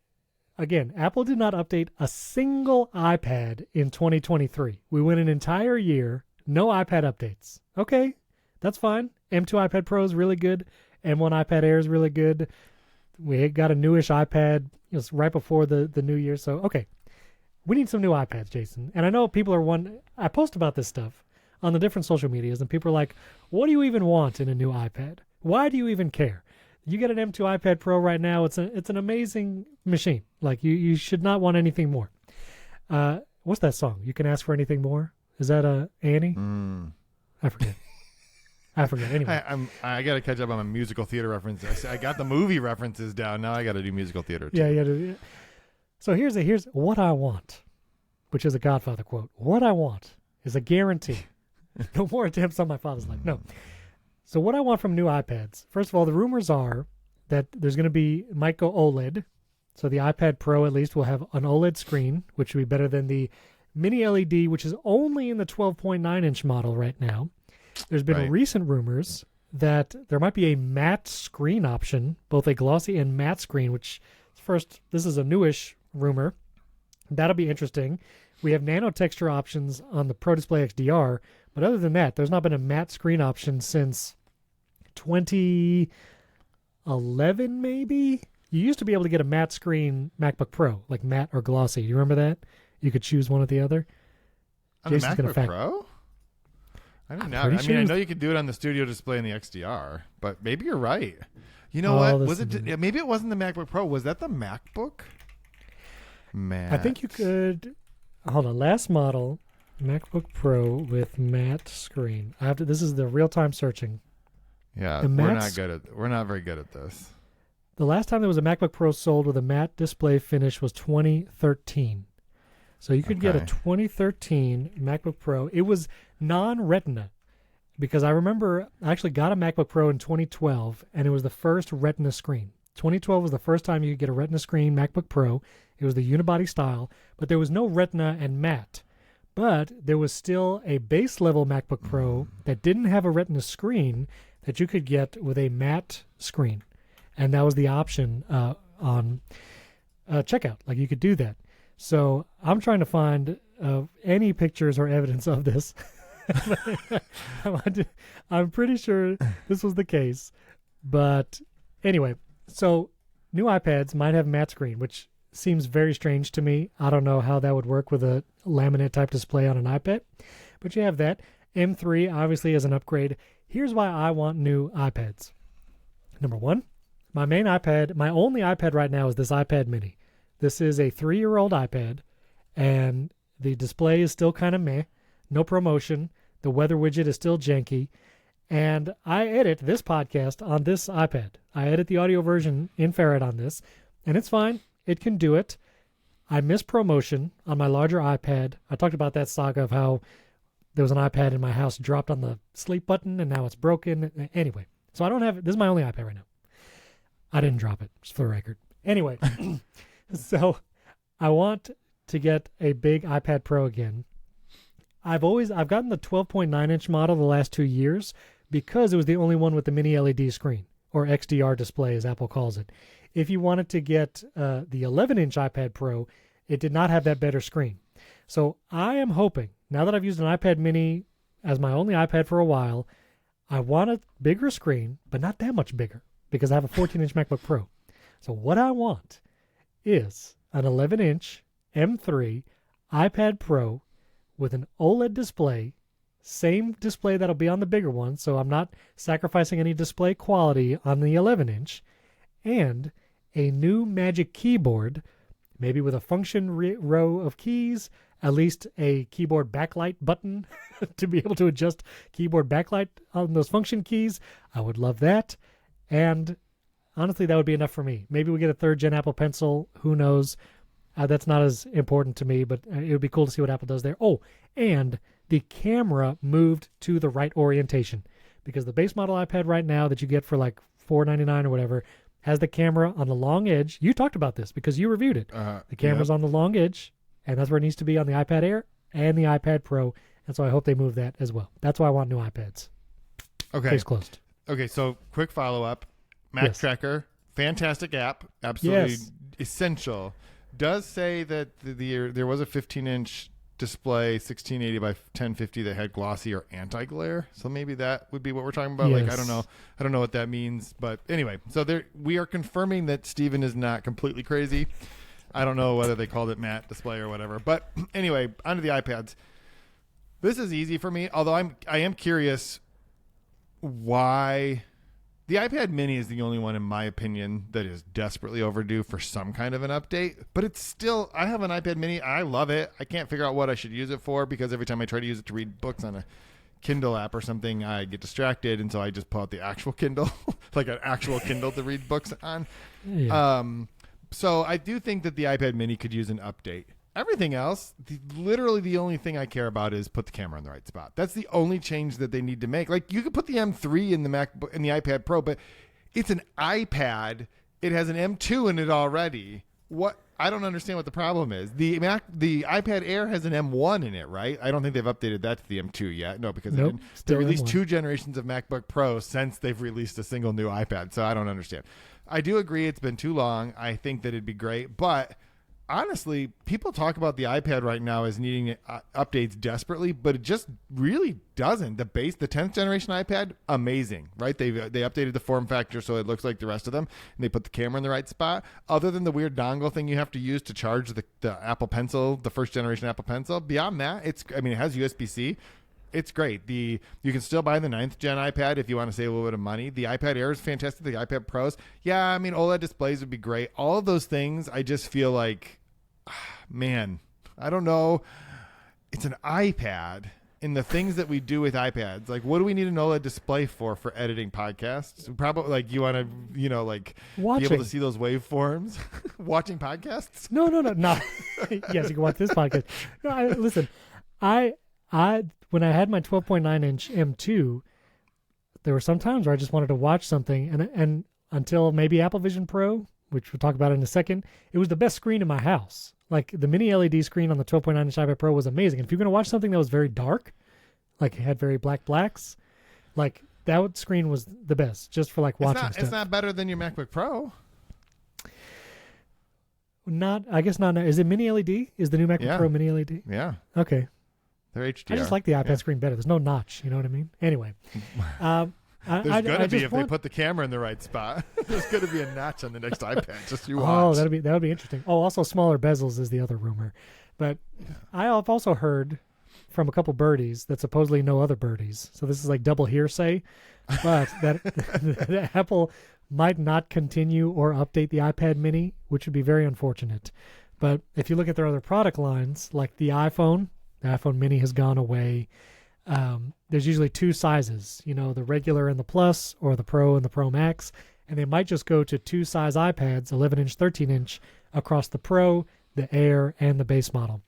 again, Apple did not update a single iPad in 2023. We went an entire year, no iPad updates. Okay, that's fine. M2 iPad Pro is really good. M1 iPad Air is really good. We got a newish iPad right before the new year. So, okay, we need some new iPads, Jason. And I know people are I post about this stuff on the different social medias, and people are like, what do you even want in a new iPad? Why do you even care? You get an M2 iPad Pro right now. It's an amazing machine. Like, you should not want anything more. What's that song? You Can Ask for Anything More? Is that Annie? I forget. Anyway, I got to catch up on my musical theater references. I got the movie references down. Now I got to do musical theater too. Yeah. So here's what I want, which is a Godfather quote. What I want is a guarantee. No more attempts on my father's life. No. So what I want from new iPads, first of all, the rumors are that there's going to be, might go OLED. So the iPad Pro at least will have an OLED screen, which would be better than the mini LED, which is only in the 12.9-inch model right now. There's been recent rumors that there might be a matte screen option, both a glossy and matte screen, which first, this is a newish rumor. That'll be interesting. We have nano texture options on the Pro Display XDR, but other than that, there's not been a matte screen option since 2011, maybe? You used to be able to get a matte screen MacBook Pro, like matte or glossy. Do you remember that? You could choose one or the other. On the MacBook Pro? I don't know. I mean, I know you could do it on the Studio Display in the XDR, but maybe you're right. You know what? Was it? Maybe it wasn't the MacBook Pro. Was that the MacBook? I think you could. Hold on. Last model, MacBook Pro with matte screen. I have to. This is the real-time searching. Yeah, we're not very good at this. The last time there was a MacBook Pro sold with a matte display finish was 2013. So you could get a 2013 MacBook Pro. It was non-Retina because I remember I actually got a MacBook Pro in 2012, and it was the first Retina screen. 2012 was the first time you could get a Retina screen MacBook Pro. It was the unibody style, but there was no Retina and matte. But there was still a base level MacBook Pro that didn't have a Retina screen that you could get with a matte screen. And that was the option on checkout. Like you could do that. So I'm trying to find any pictures or evidence of this. I'm pretty sure this was the case. But anyway, so new iPads might have matte screen, which seems very strange to me. I don't know how that would work with a laminate type display on an iPad. But you have that. M3 obviously is an upgrade. Here's why I want new iPads. Number one, my only iPad right now is this iPad mini. This is a 3-year-old iPad, and the display is still kind of meh. No promotion. The weather widget is still janky. And I edit this podcast on this iPad. I edit the audio version in Ferret on this, and it's fine. It can do it. I miss promotion on my larger iPad. I talked about that saga of how there was an iPad in my house dropped on the sleep button, and now it's broken. Anyway, so I don't have it. This is my only iPad right now. I didn't drop it, just for the record. Anyway, so I want to get a big iPad Pro again. I've gotten the 12.9-inch model the last 2 years because it was the only one with the mini LED screen, or XDR display as Apple calls it. If you wanted to get the 11-inch iPad Pro, it did not have that better screen. So I am hoping, now that I've used an iPad mini as my only iPad for a while, I want a bigger screen, but not that much bigger, because I have a 14-inch MacBook Pro. So what I want is an 11-inch M3 iPad Pro with an OLED display, same display that'll be on the bigger one, so I'm not sacrificing any display quality on the 11-inch, and a new Magic Keyboard, maybe with a function row of keys, at least a keyboard backlight button to be able to adjust keyboard backlight on those function keys. I would love that. And honestly, that would be enough for me. Maybe we get a 3rd-gen Apple Pencil. Who knows? That's not as important to me, but it would be cool to see what Apple does there. Oh, and the camera moved to the right orientation, because the base model iPad right now that you get for like $4.99 or whatever has the camera on the long edge. You talked about this because you reviewed it. The camera's on the long edge, and that's where it needs to be on the iPad Air and the iPad Pro, and so I hope they move that as well. That's why I want new iPads. Okay. Case closed. Okay, so quick follow-up. Mac Tracker, fantastic app, absolutely essential. Does say that there was a 15-inch display, 1680 by 1050 that had glossy or anti-glare. So maybe that would be what we're talking about. Yes. Like I don't know what that means, but anyway. So we are confirming that Steven is not completely crazy. I don't know whether they called it matte display or whatever. But anyway, onto the iPads. This is easy for me, although I am curious why The iPad mini is the only one, in my opinion, that is desperately overdue for some kind of an update. But it's still, I have an iPad mini. I love it. I can't figure out what I should use it for because every time I try to use it to read books on a Kindle app or something, I get distracted. And so I just pull out the actual Kindle, like an actual Kindle to read books on. Yeah. So I do think that the iPad mini could use an update. Everything else, literally the only thing I care about is put the camera in the right spot. That's the only change that they need to make. Like, you could put the M3 in the MacBook in the iPad Pro, but it's an iPad. It has an M2 in it already. What? I don't understand what the problem is. The iPad Air has an M1 in it, right? I don't think they've updated that to the M2 yet. No, because they released M1. 2 generations of MacBook Pro since they've released a single new iPad. So I don't understand. I do agree it's been too long. I think that it'd be great, but honestly, people talk about the iPad right now as needing updates desperately, but it just really doesn't. The 10th generation iPad, amazing, right? They updated the form factor so it looks like the rest of them, and they put the camera in the right spot. Other than the weird dongle thing you have to use to charge the Apple Pencil, the first generation Apple Pencil, beyond that, it has USB-C. It's great. You can still buy the 9th gen iPad if you want to save a little bit of money. The iPad Air is fantastic. The iPad Pros, yeah, OLED displays would be great. All of those things, I just feel like, man, I don't know. It's an iPad, and the things that we do with iPads, like, what do we need an OLED display for editing podcasts? Probably, like, you want to, be able to see those waveforms. Watching podcasts? No. Yes, you can watch this podcast. No, listen, when I had my 12.9 inch M2, there were some times where I just wanted to watch something, and until maybe Apple Vision Pro, which we'll talk about in a second, it was the best screen in my house. Like, the mini LED screen on the 12.9 inch iPad Pro was amazing. And if you're going to watch something that was very dark, like it had very blacks, like, that screen was the best just for like watching stuff. It's not better than your MacBook Pro. I guess not. Is it mini LED? Is the new MacBook Pro mini LED? Yeah. Okay. They're HDR. I just like the iPad screen better. There's no notch. You know what I mean? Anyway. There's going to be if they put the camera in the right spot. There's going to be a notch on the next iPad. Just you watch. Oh, that would be interesting. Oh, also smaller bezels is the other rumor. But I have also heard from a couple birdies that supposedly no other birdies. So this is like double hearsay. But that Apple might not continue or update the iPad mini, which would be very unfortunate. But if you look at their other product lines, like the iPhone mini has gone away. There's usually 2 sizes, the regular and the Plus, or the Pro and the Pro Max, and they might just go to 2 size iPads, 11-inch, 13-inch, across the Pro, the Air, and the base model,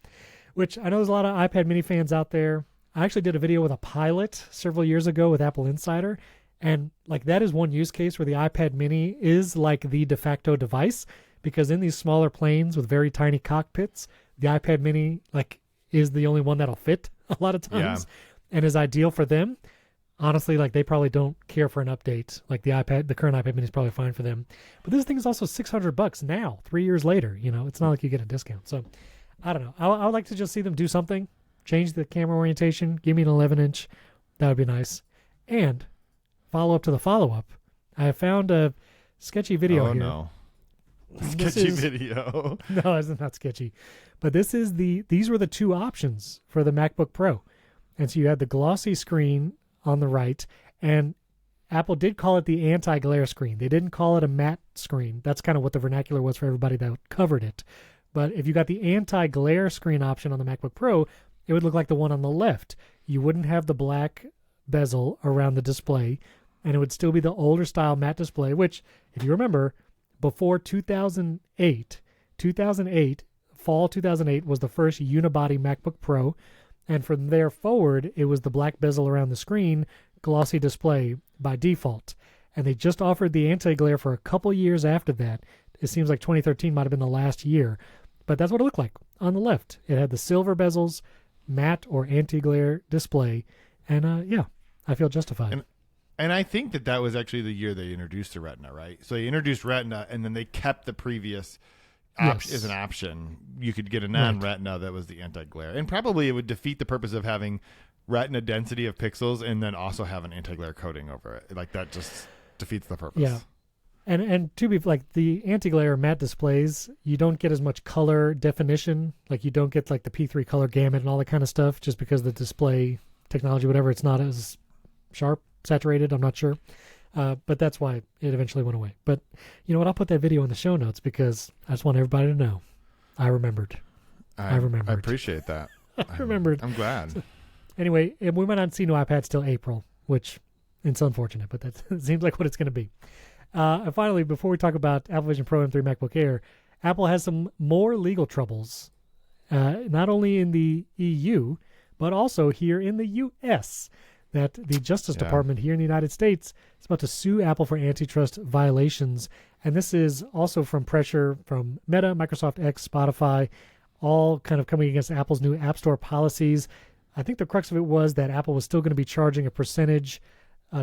which I know there's a lot of iPad mini fans out there. I actually did a video with a pilot several years ago with Apple Insider, and like, that is one use case where the iPad mini is like the de facto device, because in these smaller planes with very tiny cockpits, the iPad mini is the only one that'll fit a lot of times, and is ideal for them. Honestly, like, they probably don't care for an update. Like, the current iPad mini is probably fine for them. But this thing is also $600 now, 3 years later. It's not like you get a discount. So I don't know. I would like to just see them do something, change the camera orientation, give me an 11-inch. That would be nice. And follow up to the follow-up. I have found a sketchy video here. Oh, no. Sketchy video. No, it's not sketchy. But these were the 2 options for the MacBook Pro. And so you had the glossy screen on the right, and Apple did call it the anti-glare screen. They didn't call it a matte screen. That's kind of what the vernacular was for everybody that covered it. But if you got the anti-glare screen option on the MacBook Pro, it would look like the one on the left. You wouldn't have the black bezel around the display, and it would still be the older style matte display, which, if you remember, before 2008, fall 2008 was the first unibody MacBook Pro. And from there forward, it was the black bezel around the screen, glossy display by default. And they just offered the anti-glare for a couple years after that. It seems like 2013 might have been the last year. But that's what it looked like on the left. It had the silver bezels, matte or anti-glare display. And I feel justified. And I think that was actually the year they introduced the Retina, right? So they introduced Retina, and then they kept the previous as an option. You could get a non-Retina that was the anti-glare. And probably it would defeat the purpose of having Retina density of pixels and then also have an anti-glare coating over it. Like, that just defeats the purpose. Yeah. And to be like, the anti-glare matte displays, you don't get as much color definition. Like, you don't get like the P3 color gamut and all that kind of stuff, just because the display technology, whatever, it's not as sharp, saturated, I'm not sure. But that's why it eventually went away. But you know what? I'll put that video in the show notes because I just want everybody to know. I remembered. I remembered. I appreciate that. I remembered. I'm glad. So, anyway, we might not see new iPads till April, which it's unfortunate, but that seems like what it's going to be. And finally, before we talk about Apple Vision Pro M3 MacBook Air, Apple has some more legal troubles, not only in the EU, but also here in the U.S., that the Justice Department here in the United States is about to sue Apple for antitrust violations. And this is also from pressure from Meta, Microsoft X, Spotify, all kind of coming against Apple's new App Store policies. I think the crux of it was that Apple was still going to be charging a percentage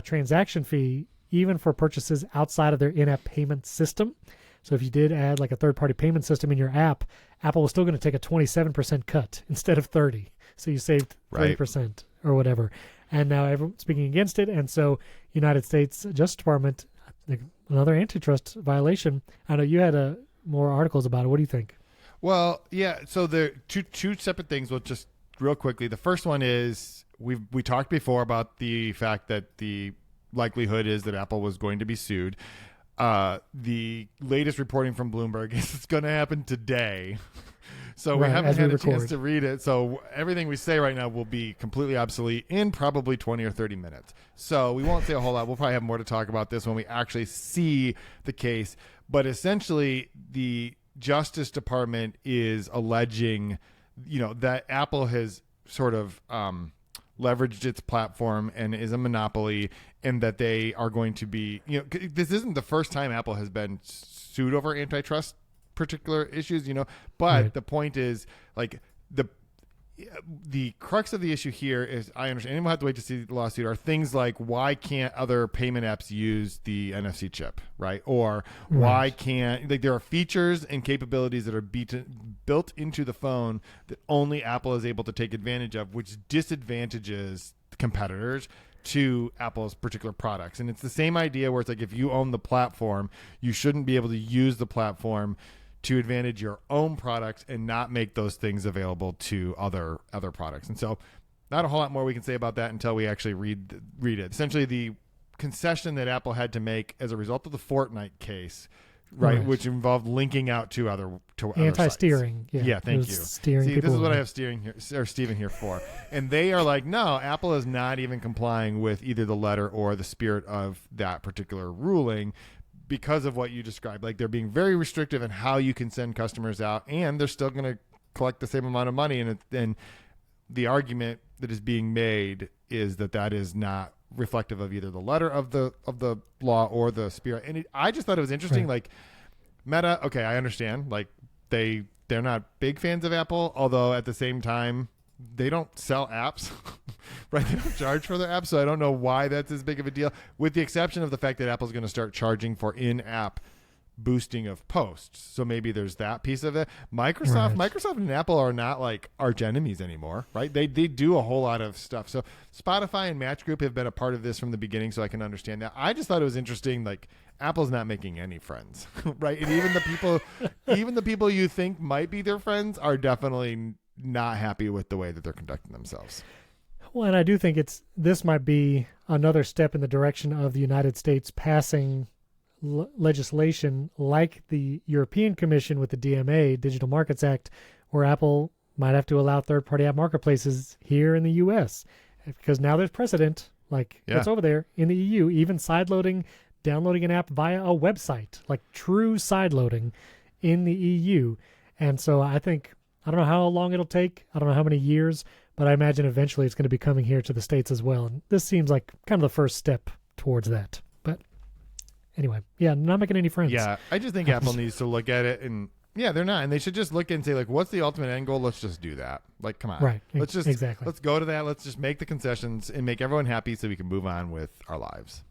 transaction fee even for purchases outside of their in-app payment system. So if you did add like a third-party payment system in your app, Apple was still going to take a 27% cut instead of 30%. So you saved 30% or whatever. And now everyone's speaking against it. And so United States Justice Department, another antitrust violation. I know you had more articles about it. What do you think? Well, yeah. So there are two separate things. We'll just real quickly. The first one is we talked before about the fact that the likelihood is that Apple was going to be sued. The latest reporting from Bloomberg is it's going to happen today. So we haven't had a chance to read it. So everything we say right now will be completely obsolete in probably 20 or 30 minutes. So we won't say a whole lot. We'll probably have more to talk about this when we actually see the case. But essentially, the Justice Department is alleging, that Apple has sort of leveraged its platform and is a monopoly, and that they are going to be, this isn't the first time Apple has been sued over antitrust particular issues, but the point is, like, the crux of the issue here is, I understand, and we'll have to wait to see the lawsuit, are things like, why can't other payment apps use the NFC chip, right? Or why can't, like, there are features and capabilities that are built into the phone that only Apple is able to take advantage of, which disadvantages competitors to Apple's particular products. And it's the same idea where it's like, if you own the platform, you shouldn't be able to use the platform to advantage your own products and not make those things available to other products. And so not a whole lot more we can say about that until we actually read it. Essentially, the concession that Apple had to make as a result of the Fortnite case, right. Which involved linking out to other anti-steering. Sites. Yeah, thank you. Steering. See, this is what I have Steven here for. And they are like, no, Apple is not even complying with either the letter or the spirit of that particular ruling, because of what you described. Like, they're being very restrictive in how you can send customers out, and they're still going to collect the same amount of money. And the argument that is being made is that is not reflective of either the letter of the law or the spirit. And I just thought it was interesting. Like, Meta, okay, I understand. Like, they're not big fans of Apple, although at the same time, they don't sell apps, right? They don't charge for their apps, so I don't know why that's as big of a deal, with the exception of the fact that Apple's going to start charging for in-app boosting of posts. So maybe there's that piece of it. Microsoft and Apple are not like arch enemies anymore, right? They do a whole lot of stuff. So Spotify and Match Group have been a part of this from the beginning, so I can understand that. I just thought it was interesting, like, Apple's not making any friends, right? And even the people you think might be their friends are definitely not happy with the way that they're conducting themselves. Well, and I do think this might be another step in the direction of the United States passing legislation like the European Commission with the DMA, Digital Markets Act, where Apple might have to allow third-party app marketplaces here in the U.S. because now there's precedent, like what's over there in the EU, even sideloading, downloading an app via a website, like true sideloading in the EU. And so I don't know how long it'll take. I don't know how many years, but I imagine eventually it's going to be coming here to the States as well. And this seems like kind of the first step towards that. But anyway, not making any friends. Yeah, I just think Apple needs to look at it, and they're not. And they should just look and say, like, what's the ultimate end goal? Let's just do that. Like, come on. Right. Let's go to that. Let's just make the concessions and make everyone happy so we can move on with our lives.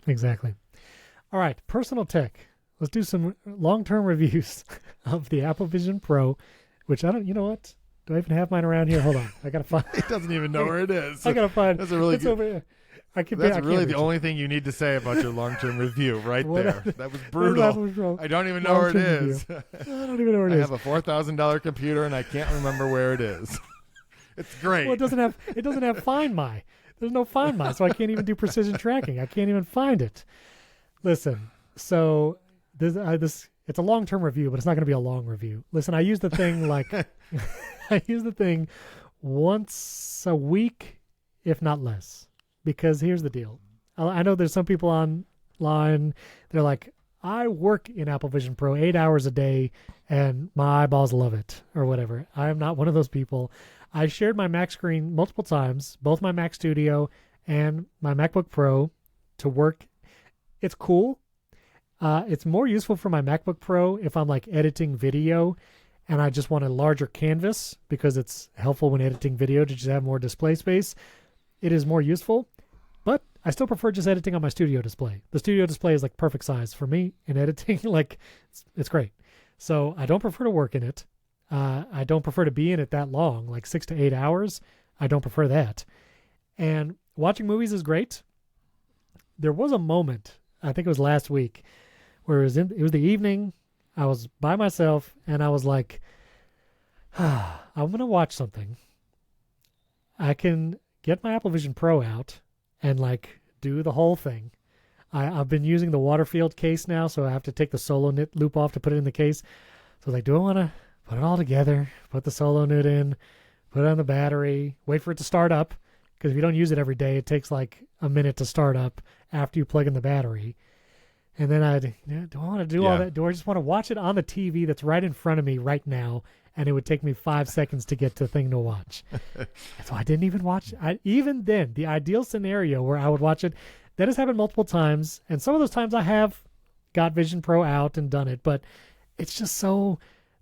Exactly. All right, personal tech. Let's do some long-term reviews of the Apple Vision Pro, which you know what? Do I even have mine around here? Hold on. I got to find it. Doesn't even know where it is. I got to find That's a really good. Over here. That's really the only thing you need to say about your long-term review right there. That was brutal. I don't even know where it is. I don't even know where it is. I have a $4,000 computer and I can't remember where it is. It's great. Well, it doesn't have Find My. There's no Find My, so I can't even do precision tracking. I can't even find it. Listen, so this it's a long-term review, but it's not going to be a long review. Listen, I use the thing like I use the thing once a week, if not less, because here's the deal. I know there's some people online. They're like, I work in Apple Vision Pro 8 hours a day, and my eyeballs love it, or whatever. I am not one of those people. I shared my Mac screen multiple times, both my Mac Studio and my MacBook Pro, to work. It's cool. It's more useful for my MacBook Pro if I'm like editing video and I just want a larger canvas, because it's helpful when editing video to just have more display space. It is more useful, but I still prefer just editing on my studio display. The studio display is like perfect size for me in editing. Like it's great. So I don't prefer to work in it. I don't prefer to be in it that long, like 6 to 8 hours. I don't prefer that. And watching movies is great. There was a moment, I think it was last week, where it was the evening. I was by myself and I was like, I'm going to watch something. I can get my Apple Vision Pro out and like do the whole thing. I've been using the Waterfield case now, so I have to take the solo knit loop off to put it in the case. So like, do I want to put it all together, put the solo knit in, put it on the battery, wait for it to start up? Because if you don't use it every day, it takes like a minute to start up after you plug in the battery. And then do I want to do all that? Do I just want to watch it on the TV that's right in front of me right now? And it would take me 5 seconds to get to the thing to watch. So I didn't even watch it. Even then, the ideal scenario where I would watch it, that has happened multiple times. And some of those times I have got Vision Pro out and done it. But it's just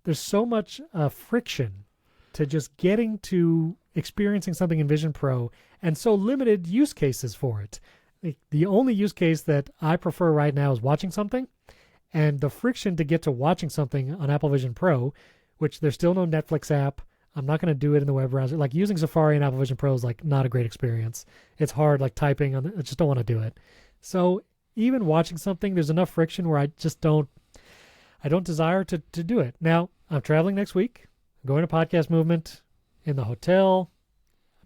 there's so much friction to just getting to experiencing something in Vision Pro, and so limited use cases for it. The only use case that I prefer right now is watching something, and the friction to get to watching something on Apple Vision Pro, which there's still no Netflix app. I'm not going to do it in the web browser. Like using Safari and Apple Vision Pro is like not a great experience. It's hard, like typing on I just don't want to do it. So even watching something, there's enough friction where I don't desire to do it. Now, I'm traveling next week. I'm going to Podcast Movement in the hotel.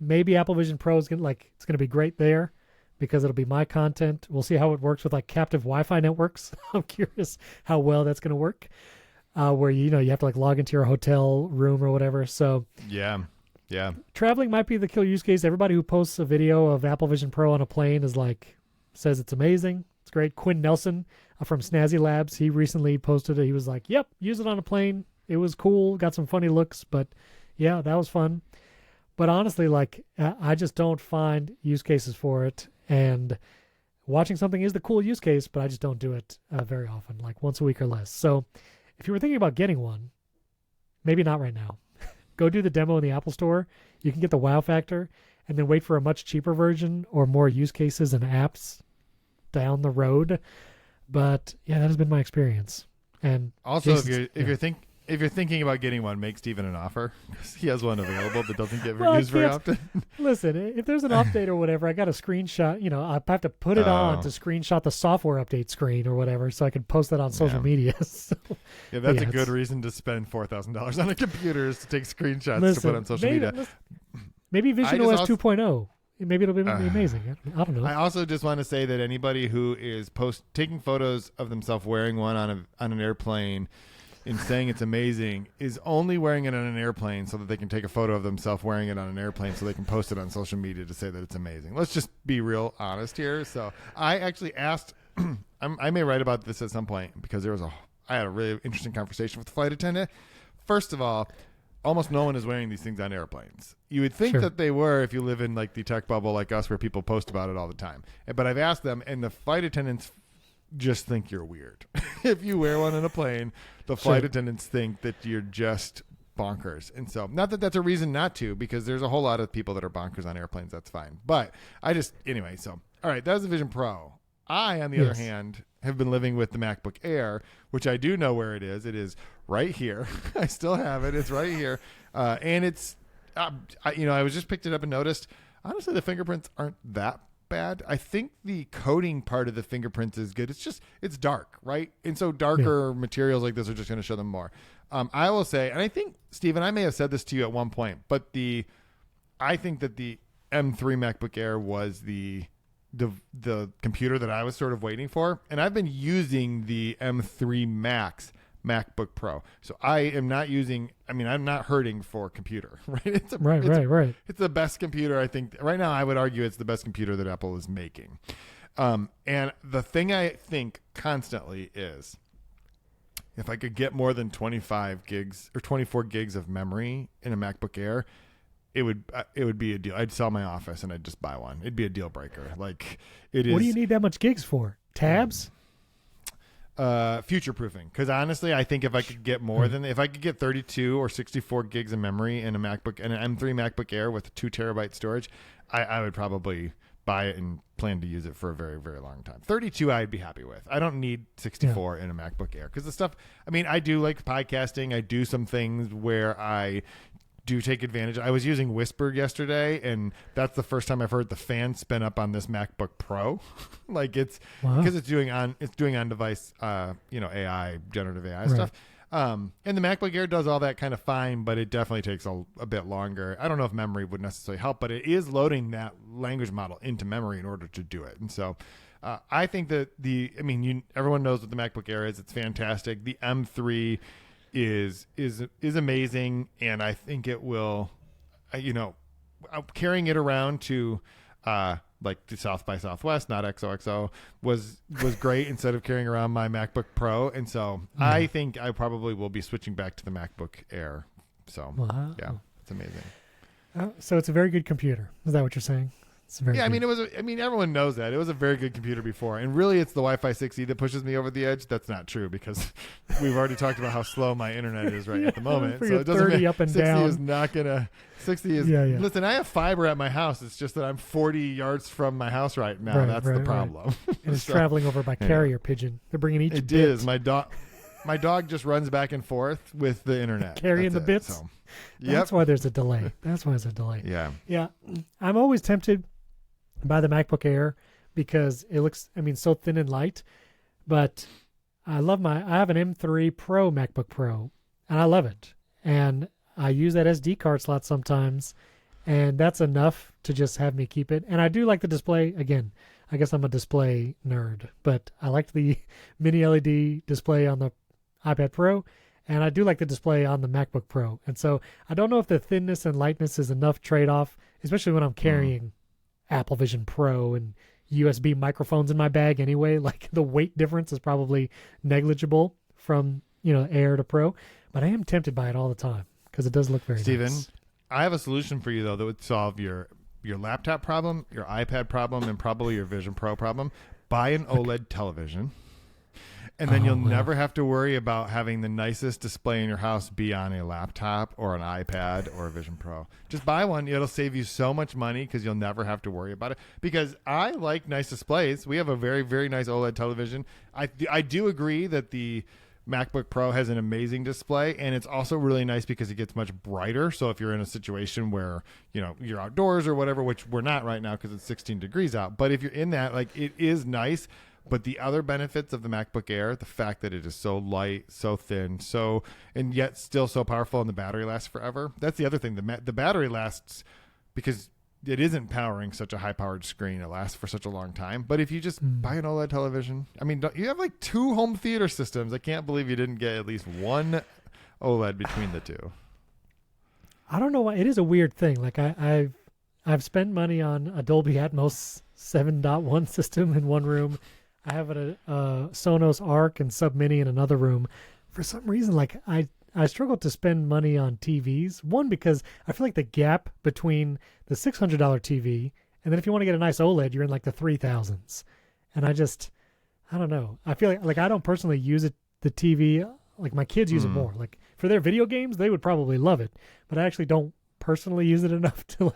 Maybe Apple Vision Pro is it's going to be great there because it'll be my content. We'll see how it works with like captive Wi-Fi networks. I'm curious how well that's going to work. Where you have to like log into your hotel room or whatever. So yeah. Traveling might be the killer use case. Everybody who posts a video of Apple Vision Pro on a plane says it's amazing. It's great. Quinn Nelson from Snazzy Labs, he recently posted it. He was like, "Yep, use it on a plane. It was cool. Got some funny looks, but yeah, that was fun." But honestly, I just don't find use cases for it. And watching something is the cool use case, but I just don't do it very often, like once a week or less. So if you were thinking about getting one, maybe not right now. Go do the demo in the Apple Store. You can get the wow factor and then wait for a much cheaper version or more use cases and apps down the road. But yeah, that has been my experience. And also, if you're thinking about getting one, make Steven an offer, because he has one available that doesn't get used very often. Listen, if there's an update or whatever, I got a screenshot. I have to put it on to screenshot the software update screen or whatever, so I can post that on social media. So, yeah, that's a good reason to spend $4,000 on a computer is to take screenshots to put on social media. Maybe Vision OS 2.0. Maybe it'll be amazing. I don't know. I also just want to say that anybody who is taking photos of themselves wearing one on an airplane and saying it's amazing is only wearing it on an airplane so that they can take a photo of themselves wearing it on an airplane so they can post it on social media to say that it's amazing. Let's just be real honest here. So I actually asked, I may write about this at some point because I had a really interesting conversation with the flight attendant. First of all, almost no one is wearing these things on airplanes. You would think that they were if you live in like the tech bubble like us where people post about it all the time. But I've asked them, and the flight attendants just think you're weird. If you wear one on a plane, the flight attendants think that you're just bonkers. And so, not that that's a reason not to, because there's a whole lot of people that are bonkers on airplanes. That's fine. But anyway, so, all right, that was the Vision Pro. I, on the other hand, have been living with the MacBook Air, which I do know where it is. It is right here. I still have it. It's right here. And it's, I was just picked it up and noticed, honestly, the fingerprints aren't that bad. I think the coating part of the fingerprints is good. It's dark, right? And so darker materials like this are just going to show them more. I will say, and I think, Stephen, I may have said this to you at one point, but I think that the M3 MacBook Air was the the computer that I was sort of waiting for, and I've been using the M3 Max MacBook Pro. So I am not using. I mean, I'm not hurting for computer, right? Right. It's the best computer, I think. Right now, I would argue it's the best computer that Apple is making. And the thing I think constantly is, if I could get more than 25 gigs or 24 gigs of memory in a MacBook Air, it would be a deal. I'd sell my office and I'd just buy one. It'd be a deal breaker. Like it is. What do you need that much gigs for? Tabs? Future proofing. Because honestly, I think if I could get more than, if I could get 32 or 64 gigs of memory in a MacBook and an M3 MacBook Air with 2 terabyte storage, I would probably buy it and plan to use it for a very, very long time. 32 I'd be happy with. I don't need 64 in a MacBook Air because the stuff, I mean, I do like podcasting. I do some things where I do take advantage. I was using Whisper yesterday, and that's the first time I've heard the fan spin up on this MacBook Pro. Like it's because it's doing on device, AI, generative AI stuff. And the MacBook Air does all that kind of fine, but it definitely takes a bit longer. I don't know if memory would necessarily help, but it is loading that language model into memory in order to do it. And so I think that everyone knows what the MacBook Air is. It's fantastic. The M3 is amazing, and I think it will, carrying it around to like the South by Southwest, not XOXO, was great instead of carrying around my MacBook Pro. And so I think I probably will be switching back to the MacBook Air. So yeah, it's amazing. So it's a very good computer. Is that what you're saying? It's very good. I mean, everyone knows that. It was a very good computer before. And really, it's the Wi-Fi 6E that pushes me over the edge. That's not true because we've already talked about how slow my internet is at the moment. So it doesn't 30 up and 60 down. is not going to... 60 is... Listen, I have fiber at my house. It's just that I'm 40 yards from my house right now. That's the problem. And it's traveling over by carrier pigeon. They're bringing each bit. It is. My dog just runs back and forth with the internet. Carrying the bits? So. That's why there's a delay. Yeah. Yeah. I'm always tempted by the MacBook Air because it looks, so thin and light, but I have an M3 Pro MacBook Pro and I love it. And I use that SD card slot sometimes, and that's enough to just have me keep it. And I do like the display. Again, I guess I'm a display nerd, but I like the mini LED display on the iPad Pro, and I do like the display on the MacBook Pro. And so I don't know if the thinness and lightness is enough trade-off, especially when I'm carrying Apple Vision Pro and USB microphones in my bag anyway. Like the weight difference is probably negligible from, Air to Pro, but I am tempted by it all the time because it does look very Steven, nice. I have a solution for you though that would solve your laptop problem, your iPad problem, and probably your Vision Pro problem. Buy an OLED television. And then you'll never have to worry about having the nicest display in your house be on a laptop or an iPad or a Vision Pro. Just buy one. It'll save you so much money because you'll never have to worry about it. Because I like nice displays. We have a very, very nice OLED television. I do agree that the MacBook Pro has an amazing display, and it's also really nice because it gets much brighter. So if you're in a situation where, you're outdoors or whatever, which we're not right now because it's 16 degrees out. But if you're in that, it is nice. But the other benefits of the MacBook Air, the fact that it is so light, so thin, and yet still so powerful, and the battery lasts forever. That's the other thing. The battery lasts because it isn't powering such a high-powered screen. It lasts for such a long time. But if you just buy an OLED television, you have 2 home theater systems. I can't believe you didn't get at least one OLED between the two. I don't know why. It is a weird thing. I've spent money on a Dolby Atmos 7.1 system in one room. I have a Sonos Arc and Sub Mini in another room. For some reason, I struggle to spend money on TVs. One, because I feel like the gap between the $600 TV and then if you want to get a nice OLED, you're in the 3,000s. And I don't know. I feel like I don't personally use it, the TV. My kids use it more. For their video games, they would probably love it. But I actually don't personally use it enough to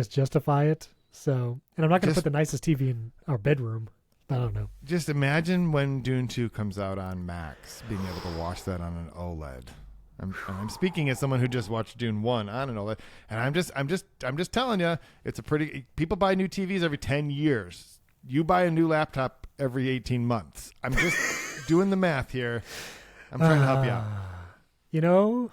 justify it. So, and I'm not going to put the nicest TV in our bedroom. I don't know. Just imagine when Dune 2 comes out on Max, being able to watch that on an OLED. I'm speaking as someone who just watched Dune 1 on an OLED, and I'm just telling you, it's people buy new TVs every 10 years. You buy a new laptop every 18 months. I'm just doing the math here. I'm trying to help you out.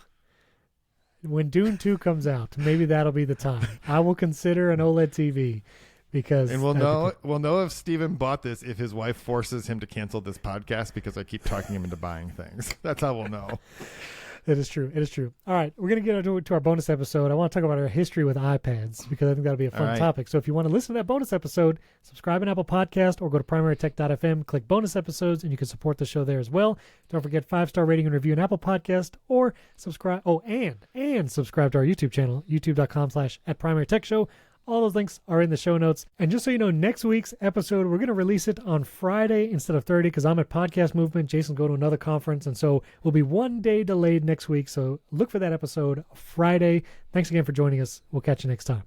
When Dune 2 comes out, maybe that'll be the time. I will consider an OLED TV because And we'll know if Steven bought this if his wife forces him to cancel this podcast because I keep talking him into buying things. That's how we'll know. It is true. It is true. All right, we're going to get into our bonus episode. I want to talk about our history with iPads because I think that'll be a fun topic. So if you want to listen to that bonus episode, subscribe on Apple Podcast or go to primarytech.fm, click bonus episodes, and you can support the show there as well. Don't forget 5-star rating and review on Apple Podcast or subscribe. Oh, and subscribe to our YouTube channel, youtube.com/@primarytechshow. All those links are in the show notes. And just so you know, next week's episode, we're going to release it on Friday instead of 30 because I'm at Podcast Movement. Jason's going to another conference. And so we'll be one day delayed next week. So look for that episode Friday. Thanks again for joining us. We'll catch you next time.